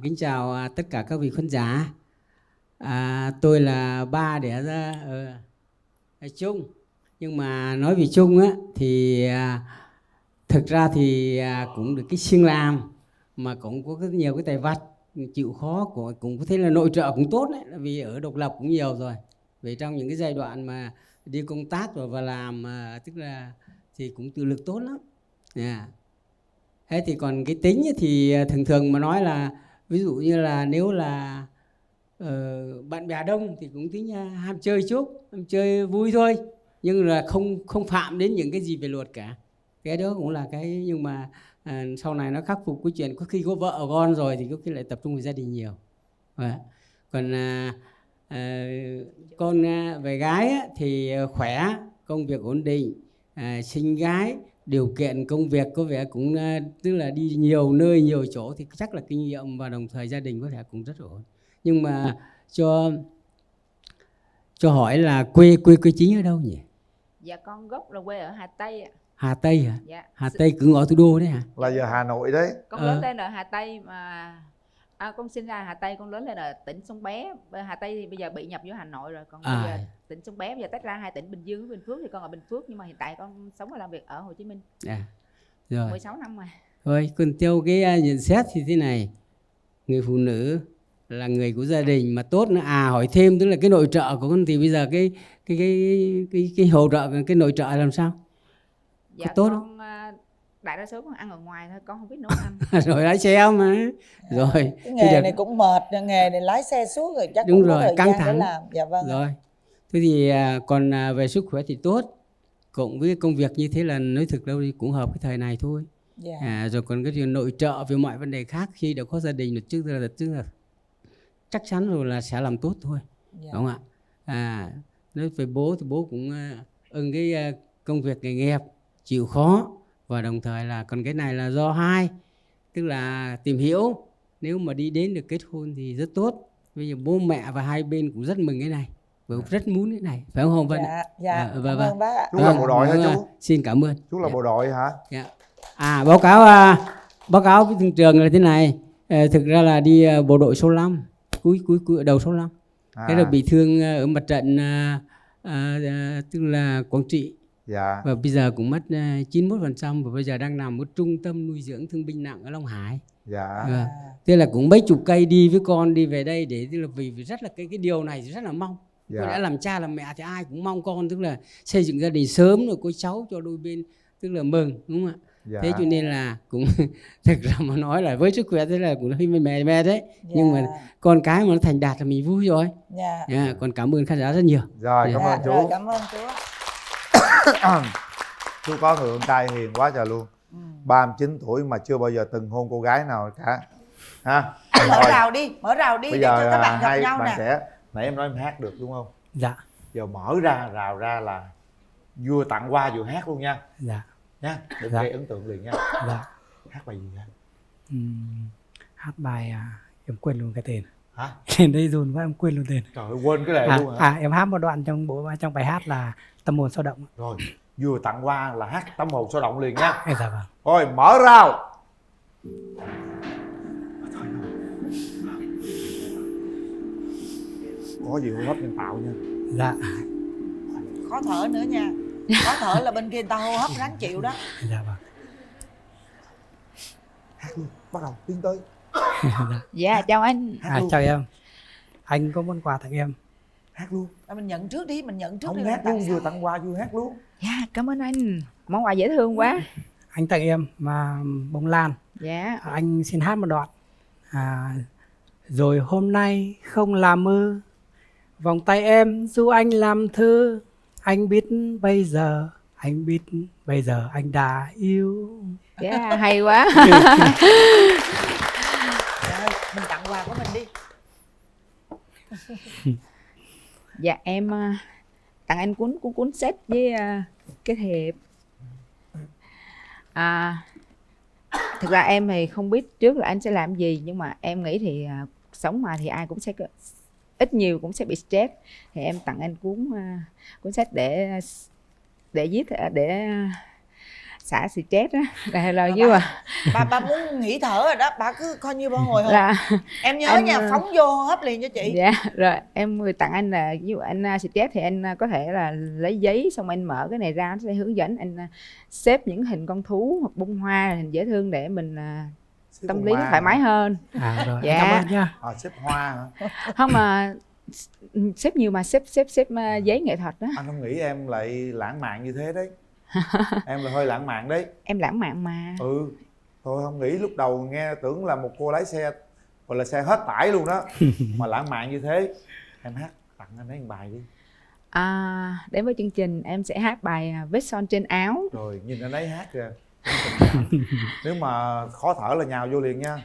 U: Kính chào tất cả các vị khán giả. Tôi là ba đẻ ra ở Trung. Nhưng mà nói về Trung á thì thực ra thì cũng được cái siêng làm, mà cũng có rất nhiều cái tài vặt, chịu khó, cũng có thể là nội trợ cũng tốt đấy, vì ở độc lập cũng nhiều rồi. Vì trong những cái giai đoạn mà đi công tác rồi và làm tức là thì cũng tự lực tốt lắm. Thế thì còn cái tính thì thường thường mà nói là ví dụ như là nếu là bạn bè đông thì cũng tính ham chơi chút, ham chơi vui thôi, nhưng là không phạm đến những cái gì về luật cả. Cái đó cũng là cái, nhưng mà sau này nó khắc phục cái chuyện có khi có vợ con rồi thì có khi lại tập trung vào gia đình nhiều. Còn con về gái á, thì khỏe, công việc ổn định, sinh gái, điều kiện công việc có vẻ cũng tức là đi nhiều nơi nhiều chỗ thì chắc là kinh nghiệm và đồng thời gia đình có thể cũng rất ổn. Nhưng mà cho hỏi là quê chính ở đâu nhỉ?
R: Dạ con gốc là quê ở Hà Tây ạ.
U: Hà Tây hả?
R: Dạ.
U: Hà Tây cứ ngõ thủ đô đấy hả?
N: Là giờ Hà Nội đấy.
R: Con lớn lên ở Hà Tây mà con sinh ra Hà Tây, con lớn lên ở tỉnh Sông Bé. Hà Tây thì bây giờ bị nhập vô Hà Nội rồi, còn bây giờ tỉnh Sông Bé bây giờ tách ra hai tỉnh Bình Dương với Bình Phước, thì con ở Bình Phước nhưng mà hiện tại con sống và làm việc ở Hồ Chí Minh.
U: Rồi.
R: 16 năm rồi.
U: Rồi, còn theo cái nhận xét thì thế này, người phụ nữ là người của gia đình mà tốt nữa. Hỏi thêm tức là cái nội trợ của con thì bây giờ cái hỗ trợ, cái nội trợ làm sao?
R: Dạ
U: có tốt
R: con
U: không?
R: Đại đa số con ăn ở ngoài thôi, con không biết nấu ăn.
U: Rồi lái xe mà. Rồi.
S: Cái nghề này cũng mệt, nghề này lái xe suốt rồi chắc
U: đúng
S: cũng
U: rồi,
S: có thời
U: căng
S: gian
U: thẳng.
S: để làm. Dạ vâng.
U: Rồi. Thế thì còn về sức khỏe thì tốt. Cộng với công việc như thế là nói thực đâu thì cũng hợp cái thời này thôi. Rồi còn cái chuyện nội trợ về mọi vấn đề khác khi đã có gia đình được trước là chắc chắn rồi là sẽ làm tốt thôi. Đúng không ạ? Nói về bố thì bố cũng ưng cái công việc nghề nghiệp, chịu khó, và đồng thời là còn cái này là do hai, tức là tìm hiểu, nếu mà đi đến được kết hôn thì rất tốt. Bây giờ bố mẹ và hai bên cũng rất mừng cái này và cũng rất muốn cái này, phải không Hồng Vân?
S: Cảm ơn bác ạ.
N: Chú là bộ đội hả chú?
U: Xin cảm ơn.
N: Chú là bộ đội hả?
U: Báo cáo với thương trường là thế này. Thực ra là đi bộ đội số 5, cuối đầu số 5. Cái là bị thương ở mặt trận tức là Quảng Trị.
N: Dạ.
U: Và bây giờ cũng mất 91% và bây giờ đang làm một trung tâm nuôi dưỡng thương binh nặng ở Long Hải.
N: Dạ.
U: Tức là cũng mấy chục cây đi với con đi về đây để tức là vì rất là cái điều này rất là mong.
N: Dạ.
U: Tôi đã làm cha làm mẹ thì ai cũng mong con tức là xây dựng gia đình sớm rồi có cháu cho đôi bên tức là mừng, đúng không ạ?
N: Dạ.
U: Thế cho nên là cũng thực ra mà nói là với sức khỏe thế là cũng hơi mệt đấy. Nhưng mà con cái mà nó thành đạt là mình vui rồi. Còn cảm ơn khán giả rất nhiều.
N: Rồi, cảm ơn chú.
S: Rồi, cảm ơn chú.
N: Chú có người con trai hiền quá trời luôn. 39 tuổi mà chưa bao giờ từng hôn cô gái nào cả. Ha.
S: Mở rào đi
N: Bây
S: để
N: giờ
S: cho các bạn gặp
N: hai
S: nhau
N: bạn
S: nè.
N: trẻ, nãy em nói em hát được đúng không?
Q: Dạ.
N: Giờ mở ra rào ra là vừa tặng hoa vừa hát luôn nha.
Q: Dạ.
N: Nha, đừng
Q: Dạ.
N: gây ấn tượng liền nha.
Q: Dạ.
N: Hát bài gì vậy?
Q: Hát bài em quên luôn cái tên.
N: Hả?
Q: Trên đây dồn quá em quên luôn tên.
N: Trời ơi, quên cái này luôn hả?
Q: Em hát một đoạn trong bài hát là Tâm hồn sôi động.
N: Rồi, vừa tặng hoa là hát Tâm hồn sôi động liền nha.
Q: Dạ vâng.
N: Thôi, mở rào. Có gì hô hấp nhân tạo nha.
Q: Dạ.
S: Khó thở nữa nha. Khó thở là bên kia người ta hô hấp ráng chịu đó.
Q: Dạ vâng.
N: Hát luôn, bắt đầu tiến tới.
R: Dạ, chào anh.
Q: Chào em. Anh có món quà tặng em.
N: Hát luôn.
S: Mình nhận trước đi, mình nhận trước
N: Không
S: đi.
N: hát luôn, vừa tặng quà vừa hát luôn.
R: Dạ, cảm ơn anh. Món quà dễ thương quá.
Q: Anh tặng em mà bông lan.
R: Dạ.
Q: Anh xin hát một đoạn. Rồi hôm nay không làm mơ, vòng tay em dù anh làm thơ. Anh biết bây giờ anh đã yêu.
R: Dạ, hay quá.
S: Rồi, mình tặng quà của mình đi.
R: Dạ, em tặng anh cuốn sách với cái thiệp. Thực ra em thì không biết trước là anh sẽ làm gì, nhưng mà em nghĩ thì sống mà thì ai cũng sẽ ít nhiều cũng sẽ bị stress, thì em tặng anh cuốn sách để viết để xả stress á. Là như
S: bà muốn nghỉ thở rồi đó, bà cứ coi như bà hồi hộp. Em nhớ
R: anh,
S: nha, phóng vô hô hấp liền cho chị.
R: Dạ rồi, em người tặng anh là ví dụ anh stress thì anh có thể là lấy giấy xong anh mở cái này ra, nó sẽ hướng dẫn anh xếp những hình con thú hoặc bông hoa, hình dễ thương để mình tâm lý nó thoải mái hơn.
Q: Rồi,
R: dạ.
Q: cảm ơn nha.
N: Xếp hoa hả?
R: Không mà xếp nhiều mà xếp giấy nghệ thuật đó.
N: Anh không nghĩ em lại lãng mạn như thế đấy. Em là hơi lãng mạn đấy.
R: Em lãng mạn mà.
N: Thôi không nghĩ, lúc đầu nghe tưởng là một cô lái xe gọi là xe hết tải luôn đó. Mà lãng mạn như thế. Em hát tặng anh ấy một bài đi.
R: Đến với chương trình em sẽ hát bài Vết son trên áo.
N: Rồi nhìn anh ấy hát kìa. Nếu mà khó thở là nhào vô liền nha.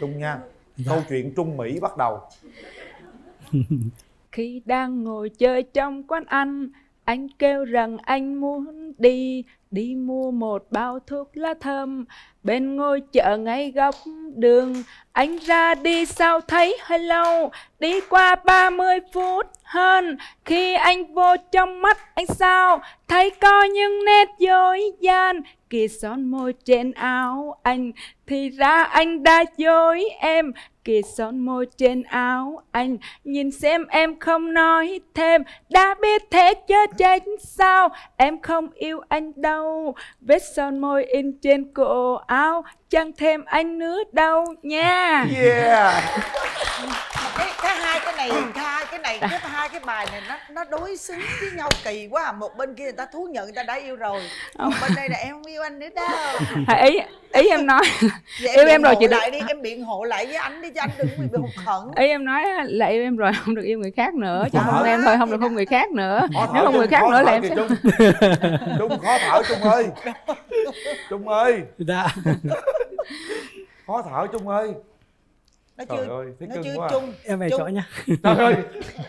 N: Trung nha. Câu chuyện Trung Mỹ bắt đầu.
R: Khi đang ngồi chơi trong quán ăn, anh kêu rằng anh muốn đi mua một bao thuốc lá thơm. Bên ngôi chợ ngay góc đường, anh ra đi sao thấy hơi lâu. Đi qua 30 phút hơn, khi anh vô trong mắt anh sao thấy có những nét dối gian. Kìa son môi trên áo anh, thì ra anh đã dối em. Kìa son môi trên áo anh, nhìn xem em không nói thêm. Đã biết thế chớ trách sao em không yêu anh đâu. Vết son môi in trên cổ áo, chẳng thêm anh nữa đâu nha.
N: Yeah.
S: Cái hai cái bài này nó đối xứng với nhau kỳ quá. Một bên kia người ta thú nhận người ta đã yêu rồi, còn bên đây là em không yêu anh nữa đâu.
R: Ý em nói
S: yêu
R: em rồi chị
S: lại đi, em biện hộ lại với anh đi cho anh đừng bị hụt hẫng.
R: Ý em nói là yêu em rồi không được yêu người khác nữa, chứ không em thôi không được hôn người khác nữa. Nếu không người khác nữa là em sẽ
N: Trung khó thở Trung ơi. Trung ơi.
Q: Dạ.
N: Khó thở Trung ơi.
S: Nó
N: Trời
S: chưa,
N: ơi, thấy
S: nó
N: cưng
S: chưa
N: quá.
S: Trung.
Q: Em về chỗ nha.
N: Trời ơi.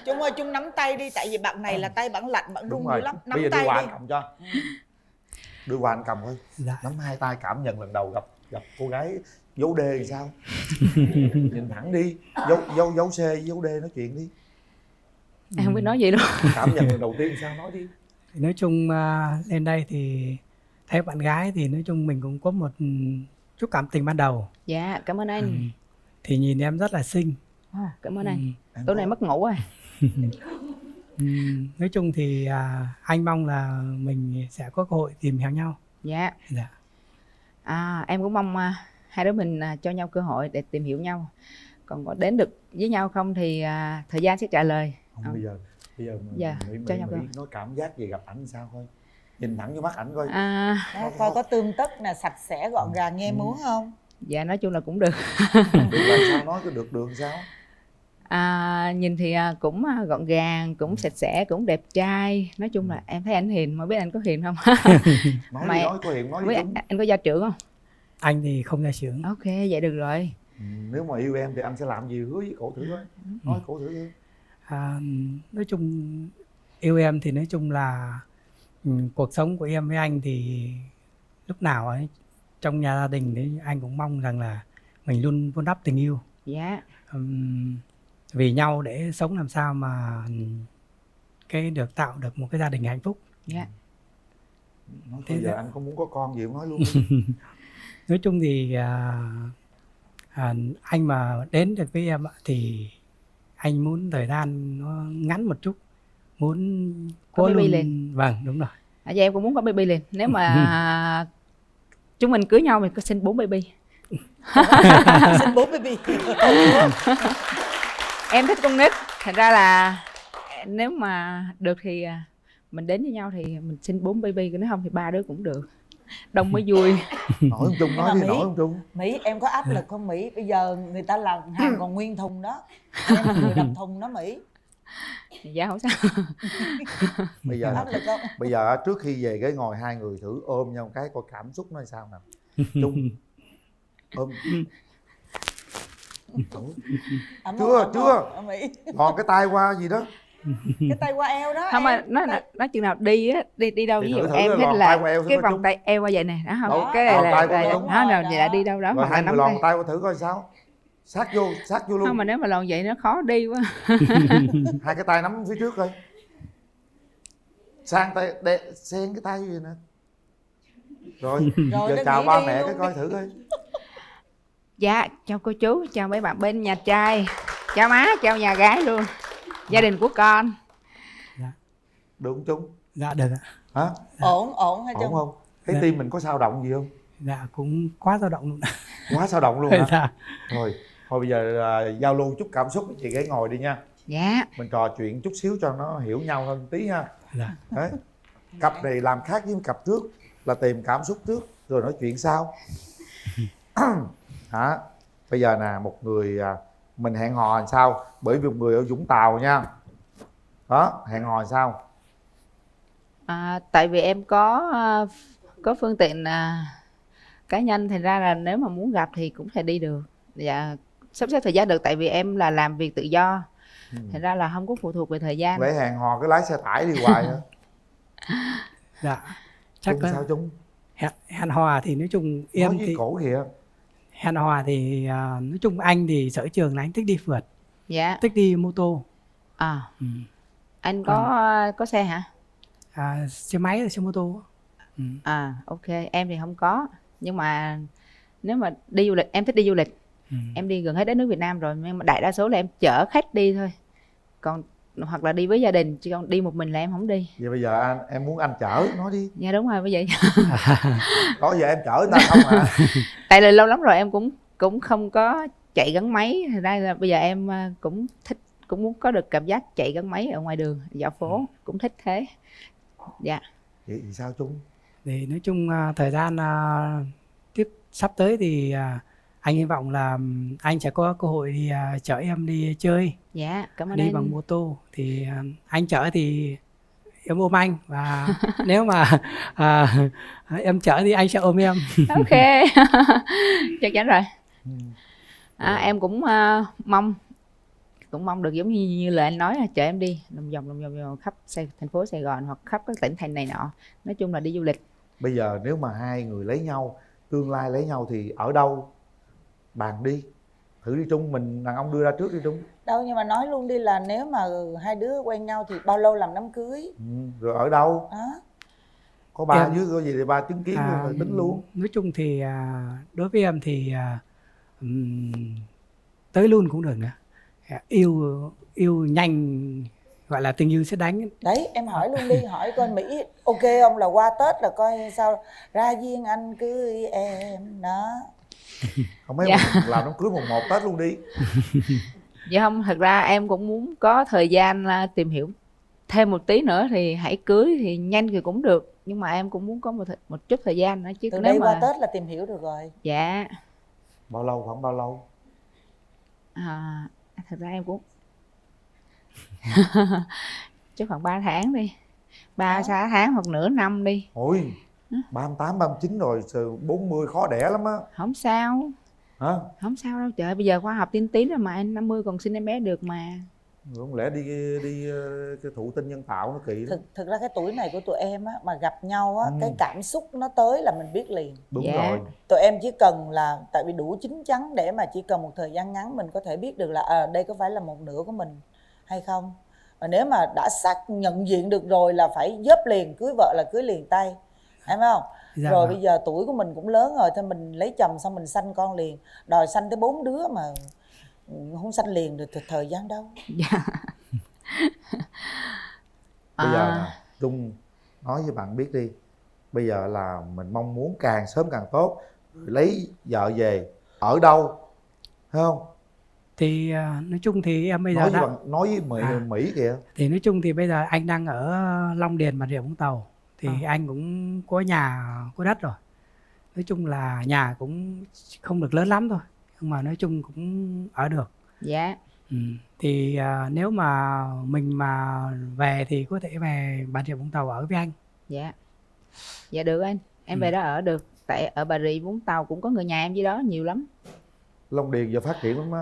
S: Trung ơi, Trung nắm tay đi, tại vì bạn này là tay bạn lạnh, bạn run dữ lắm. Nắm
N: Bây giờ
S: tay
N: đưa quà
S: đi.
N: anh cầm cho. Đưa quà anh cầm thôi.
Q: Dạ.
N: Nắm hai tay cảm nhận lần đầu gặp cô gái dấu D thì sao? Nhìn thẳng đi, dấu C với dấu D nói chuyện đi.
R: em không biết nói gì luôn.
N: Cảm nhận lần đầu tiên sao, nói đi.
Q: Nói chung lên đây thì thấy bạn gái thì nói chung mình cũng có một chút cảm tình ban đầu.
R: Dạ, cảm ơn anh.
Q: Thì nhìn em rất là xinh.
R: Cảm ơn anh. Tối nay mất ngủ rồi.
Q: Nói chung thì anh mong là mình sẽ có cơ hội tìm hiểu nhau.
R: Dạ.
Q: Dạ.
R: Em cũng mong hai đứa mình cho nhau cơ hội để tìm hiểu nhau. Còn có đến được với nhau không thì thời gian sẽ trả lời.
N: Không, bây giờ
R: dạ, cho nhau cơ hội.
N: nói cảm giác về gặp ảnh sao thôi, nhìn thẳng vô mắt ảnh coi.
S: Coi có tươm tất nè, sạch sẽ gọn gàng nghe muốn không?
R: Dạ nói chung là cũng được.
N: Được là sao, nói có được sao?
R: Nhìn thì cũng gọn gàng, cũng sạch sẽ, cũng đẹp trai. Nói chung là em thấy anh hiền, mà biết anh có hiền không?
N: Nói có hiền, nói
R: biết anh có gia trưởng không?
Q: Anh thì không gia trưởng.
R: Ok, vậy được rồi.
N: Nếu mà yêu em thì anh sẽ làm gì, hứa với cổ thử coi. Nói cổ thử đi.
Q: Nói chung yêu em thì nói chung là cuộc sống của em với anh thì lúc nào ấy trong nhà gia đình thì anh cũng mong rằng là mình luôn vun đắp tình yêu.
R: Dạ.
Q: Vì nhau để sống làm sao mà cái được tạo được một cái gia đình hạnh phúc.
R: Dạ.
N: Nói bây giờ anh có muốn có con gì cũng nói luôn.
Q: Nói chung thì anh mà đến được với em thì anh muốn thời gian nó ngắn một chút, muốn
R: có baby
Q: luôn
R: liền.
Q: Vâng, đúng rồi.
R: Vậy em cũng muốn có baby liền. Nếu mà chúng mình cưới nhau mình có sinh 4 baby.
S: Sinh 4 baby.
R: Em thích con nít, thành ra là nếu mà được thì mình đến với nhau thì mình sinh 4 baby, nếu không thì 3 đứa cũng được, đông mới vui.
N: Nổi không Trung, nói đi, nổi không Trung?
S: Mỹ, em có áp lực không Mỹ? Bây giờ người ta làm hàng còn nguyên thùng đó, em là người đập thùng đó Mỹ.
R: Dạ không sao.
N: Bây giờ
S: áp lực không?
N: Bây giờ trước khi về ghế ngồi hai người thử ôm nhau cái coi cảm xúc nó sao nào. Trung ôm. Chưa còn cái tay qua gì đó,
S: cái tay qua eo đó.
R: Không mà nói chừng nào đi á, đi đâu, ví dụ em thích là cái vòng tay eo qua vậy nè, đó không?
N: Đâu,
R: cái này là
N: đó
R: nào vậy là đi đâu đó
N: rồi
R: mà
N: hai
R: nắm
N: người lòn
R: tay.
N: tay qua thử coi sao, sát vô luôn.
R: Không mà nếu mà lòn vậy nó khó đi quá.
N: Hai cái tay nắm phía trước coi, sang tay xen cái tay gì nè, rồi giờ chào ba mẹ cái coi thử coi.
R: Dạ, chào cô chú, chào mấy bạn bên nhà trai, chào má, chào nhà gái luôn, gia đình của con.
Q: Dạ.
N: Được không Trung?
Q: Dạ được ạ.
N: Hả?
S: Ổn hả Trung?
N: Ổn không? Cái tim mình có dao động gì không?
Q: Dạ cũng quá dao động luôn.
N: Quá dao động luôn hả?
Q: Dạ.
N: Thôi bây giờ giao lưu chút cảm xúc với chị ghế ngồi đi nha.
R: Dạ.
N: Mình trò chuyện chút xíu cho nó hiểu nhau hơn tí ha.
Q: Dạ.
N: Đấy. Cặp này làm khác với cặp trước là tìm cảm xúc trước rồi nói chuyện sau. Hả? Bây giờ nè, một người mình hẹn hò làm sao? Bởi vì một người ở Vũng Tàu nha. Đó, hẹn hò làm sao?
R: Tại vì em có phương tiện cá nhân, thành ra là nếu mà muốn gặp thì cũng thể đi được. Dạ, sắp xếp thời gian được, tại vì em là làm việc tự do. Thành ra là không có phụ thuộc về thời gian.
N: Để hẹn hò cứ lái xe tải đi hoài hả?
Q: Dạ. Chắc là
N: sao Trung?
Q: Hẹn hò thì nói chung em
N: nói với
Q: thì
N: cổ kìa.
Q: Hẹn hò thì nói chung anh thì sở trường là anh thích đi phượt.
R: Dạ.
Q: Thích đi mô tô.
R: Anh có xe hả?
Q: Xe máy là xe mô tô.
R: Ok, em thì không có. Nhưng mà nếu mà đi du lịch, em thích đi du lịch. Em đi gần hết đất nước Việt Nam rồi, nhưng mà đại đa số là em chở khách đi thôi. Còn hoặc là đi với gia đình, chứ còn đi một mình là em không đi.
N: Vậy bây giờ em muốn anh chở, nói đi.
R: Dạ đúng rồi, bây giờ
N: Có giờ em chở người ta không hả?
R: Tại là lâu lắm rồi em cũng không có chạy gắn máy, thành ra là bây giờ em cũng thích, cũng muốn có được cảm giác chạy gắn máy ở ngoài đường, dạo phố, cũng thích thế. Dạ.
N: Vậy thì sao Trung?
Q: Thì nói chung thời gian sắp tới thì anh hy vọng là anh sẽ có cơ hội đi chở em đi chơi.
R: Dạ, cảm ơn
Q: đi
R: anh.
Q: bằng mô tô thì anh chở thì em ôm anh, và nếu mà em chở thì anh sẽ ôm em.
R: Ok. Chắc chắn rồi. Em cũng mong được giống như lời anh nói là chở em đi lòng vòng khắp thành phố Sài Gòn hoặc khắp các tỉnh thành này nọ, nói chung là đi du lịch.
N: Bây giờ nếu mà hai người lấy nhau, tương lai lấy nhau thì ở đâu bàn đi, thử đi Trung, mình đàn ông đưa ra trước đi Trung.
S: Đâu, nhưng mà nói luôn đi là nếu mà hai đứa quen nhau thì bao lâu làm đám cưới?
N: Rồi ở đâu? Có ba dưới có gì thì ba chứng kiến rồi tính luôn.
Q: Nói chung thì đối với em thì tới luôn cũng được nữa. Yêu nhanh gọi là tình yêu sét đánh.
S: Đấy em hỏi luôn đi, hỏi coi Mỹ ok không, là qua Tết là coi sao ra duyên anh cưới em đó.
N: Không mấy làm đám cưới mùng 1 Tết luôn đi.
R: Dạ không, thật ra em cũng muốn có thời gian tìm hiểu thêm một tí nữa thì hãy cưới thì nhanh thì cũng được, nhưng mà em cũng muốn có một chút thời gian nữa chứ.
S: Từ
R: nếu
S: đây
R: mà...
S: qua Tết là tìm hiểu được rồi.
R: Dạ.
N: Bao lâu, khoảng bao lâu?
R: Thật ra em cũng chứ khoảng 3 tháng đi, 3-6 tháng hoặc nửa năm đi.
N: Ôi 38, 39 rồi, 40 khó đẻ lắm á.
R: Không sao.
N: Hả?
R: Không sao đâu trời, bây giờ khoa học tiên tiến rồi mà, em 50 còn sinh em bé được mà.
N: Không lẽ đi cái thụ tinh nhân tạo nó kỳ đó.
S: Thực ra cái tuổi này của tụi em á, mà gặp nhau á, cái cảm xúc nó tới là mình biết liền.
N: Đúng rồi.
S: Tụi em chỉ cần là tại vì đủ chín chắn để mà chỉ cần một thời gian ngắn mình có thể biết được là đây có phải là một nửa của mình hay không. Và nếu mà đã xác nhận diện được rồi là phải dớp liền, cưới vợ là cưới liền tay, em thấy không?
Q: Dạ
S: Rồi
Q: vâng.
S: bây giờ tuổi của mình cũng lớn rồi, thôi mình lấy chồng xong mình sanh con liền, đòi sanh tới 4 đứa mà không sanh liền được thời gian đâu.
N: Bây giờ nè, Trung nói với bạn biết đi. Bây giờ là mình mong muốn càng sớm càng tốt. Lấy vợ về ở đâu, thấy không?
Q: Thì nói chung thì em bây giờ
N: nói với Mỹ kìa.
Q: Thì nói chung thì bây giờ anh đang ở Long Điền, Bà Rịa Vũng Tàu. Thì anh cũng có nhà, có đất rồi. Nói chung là nhà cũng không được lớn lắm thôi, nhưng mà nói chung cũng ở được.
R: Dạ.
Q: Thì nếu mà mình mà về thì có thể về Bà Rịa Vũng Tàu ở với anh.
R: Dạ. Dạ được anh, em về đó ở được. Tại ở Bà Rịa Vũng Tàu cũng có người nhà em dưới đó nhiều lắm.
N: Long Điền giờ phát triển lắm á.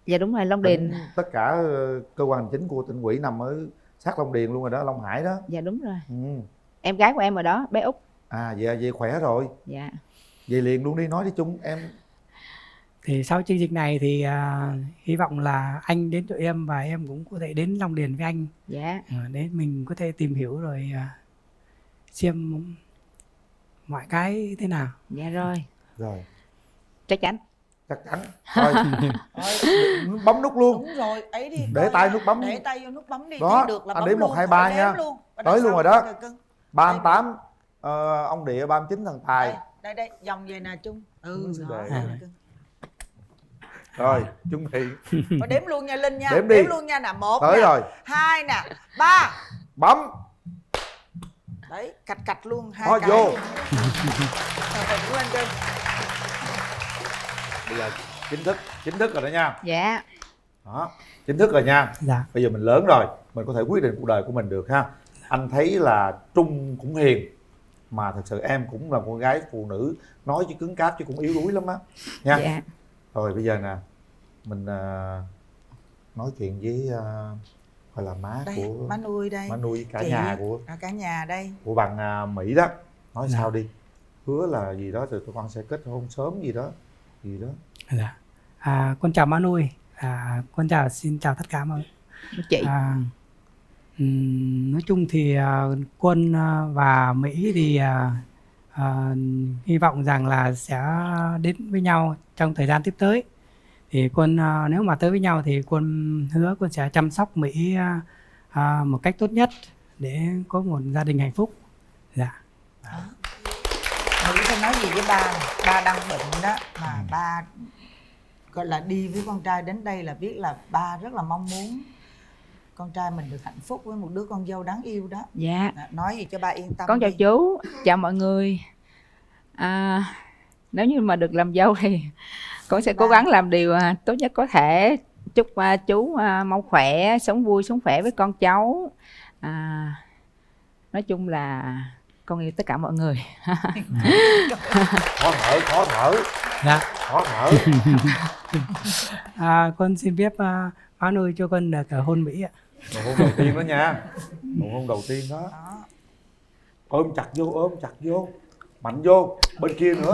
R: Dạ đúng rồi, Long Điền.
N: Tất cả cơ quan hành chính của tỉnh ủy nằm ở sát Long Điền luôn rồi đó, Long Hải đó.
R: Dạ đúng rồi. Em gái của em ở đó, bé Út.
N: À về khỏe rồi.
R: Dạ.
N: Về liền luôn đi, nói đi Trung em.
Q: Thì sau chương trình này thì hy vọng là anh đến tụi em và em cũng có thể đến Long Điền với anh.
R: Dạ.
Q: Để mình có thể tìm hiểu rồi xem mọi cái thế nào.
R: Dạ rồi.
N: Rồi.
R: Chắc chắn.
N: Chắc chắn. Rồi. Bấm nút luôn.
S: Đúng rồi, ấy đi.
N: Để tay nút bấm.
S: Để tay vô nút bấm đi.
N: Đó,
S: được là
N: anh
S: bấm
N: đếm 1, 2, 3 nha. Tới luôn rồi đó. 38 ông Địa, 39 thần tài.
S: Đây, dòng về nè Trung.
N: Rồi, chuẩn bị.
S: Và đếm luôn nha Linh nha.
N: Đếm đi.
S: Đếm luôn nha nè, 1
N: tới
S: nè,
N: rồi.
S: 2 nè, 3.
N: Bấm.
S: Đấy, cạch luôn 2
N: Thôi
S: cái.
N: vô.
S: Đứng lên Trung.
N: Bây giờ chính thức rồi đó nha.
R: Dạ.
N: Đó, chính thức rồi nha.
Q: Dạ.
N: Bây giờ mình lớn rồi, mình có thể quyết định cuộc đời của mình được ha. Anh thấy là Trung cũng hiền, mà thật sự em cũng là con gái phụ nữ, nói chứ cứng cáp chứ cũng yếu đuối lắm á nha.
R: Dạ.
N: Rồi bây giờ nè, mình nói chuyện với gọi là má
S: đây,
N: của
S: má nuôi đây,
N: má nuôi cả
S: chị,
N: nhà của
S: cả nhà đây
N: của bạn Mỹ đó. Nói sao đi, hứa là gì đó rồi tụi con sẽ kết hôn sớm gì đó.
Q: Dạ. Con chào má nuôi. Con xin chào tất cả mọi
R: chị.
Q: Nói chung thì Quân và Mỹ thì hy vọng rằng là sẽ đến với nhau trong thời gian tiếp tới. Thì Quân nếu mà tới với nhau thì Quân hứa Quân sẽ chăm sóc Mỹ một cách tốt nhất để có một gia đình hạnh phúc. Dạ.
S: Mỹ phải nói gì với ba? Ba đang bệnh đó mà ba gọi là đi với con trai đến đây là biết là ba rất là mong muốn con trai mình được hạnh phúc với một đứa con dâu đáng yêu đó.
R: Dạ.
S: Nói gì cho ba yên tâm.
R: Con chào
S: đi.
R: chú, chào mọi người. Nếu như mà được làm dâu thì con sẽ cố gắng làm điều tốt nhất có thể. Chúc chú mau khỏe, sống vui, sống khỏe với con cháu. Nói chung là con yêu tất cả mọi người.
N: Khó thở.
Q: Dạ.
N: Khó thở.
Q: Con xin phép má nuôi cho con được hôn Mỹ ạ.
N: Nụ hôn đầu tiên đó nha. Nụ hôn đầu tiên đó. Ôm chặt vô. Mạnh vô. Bên kia nữa.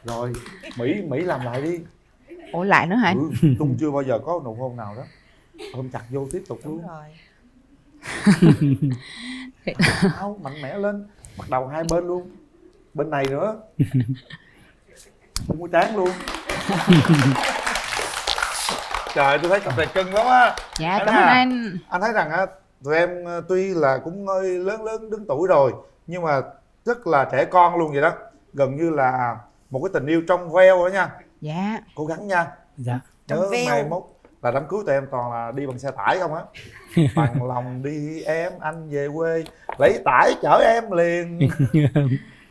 N: Rồi, Mỹ làm lại đi.
R: Ủa lại nữa hả?
N: Trung chưa bao giờ có nụ hôn nào đó. Ôm chặt vô tiếp tục luôn. Không, mạnh mẽ lên. Bắt đầu hai bên luôn. Bên này nữa. Không có chán luôn. Trời, tôi thấy cặp này cưng lắm á.
R: Dạ, cảm ơn anh.
N: Anh thấy rằng á, tụi em tuy là cũng hơi lớn đứng tuổi rồi nhưng mà rất là trẻ con luôn vậy đó. Gần như là một cái tình yêu trong veo đó nha.
R: Dạ.
N: Cố gắng nha.
Q: Dạ.
N: Nhớ mai mốt là đám cưới tụi em toàn là đi bằng xe tải không á. Bằng lòng đi em, anh về quê lấy tải chở em liền.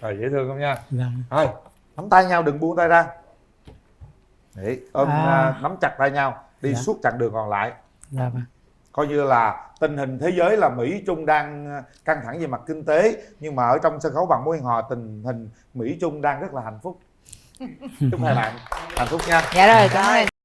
N: Rồi, dễ thương không nha.
Q: Dạ.
N: Thôi, nắm tay nhau, đừng buông tay ra. Để ôm nắm chặt tay nhau đi suốt chặng đường còn lại.
Q: Dạ vâng.
N: Coi như là tình hình thế giới là Mỹ Trung đang căng thẳng về mặt kinh tế, nhưng mà ở trong sân khấu Bạn Muốn Hẹn Hò tình hình Mỹ Trung đang rất là hạnh phúc. Chúc hai bạn hạnh phúc nha.
R: Dạ rồi, cảm ơn.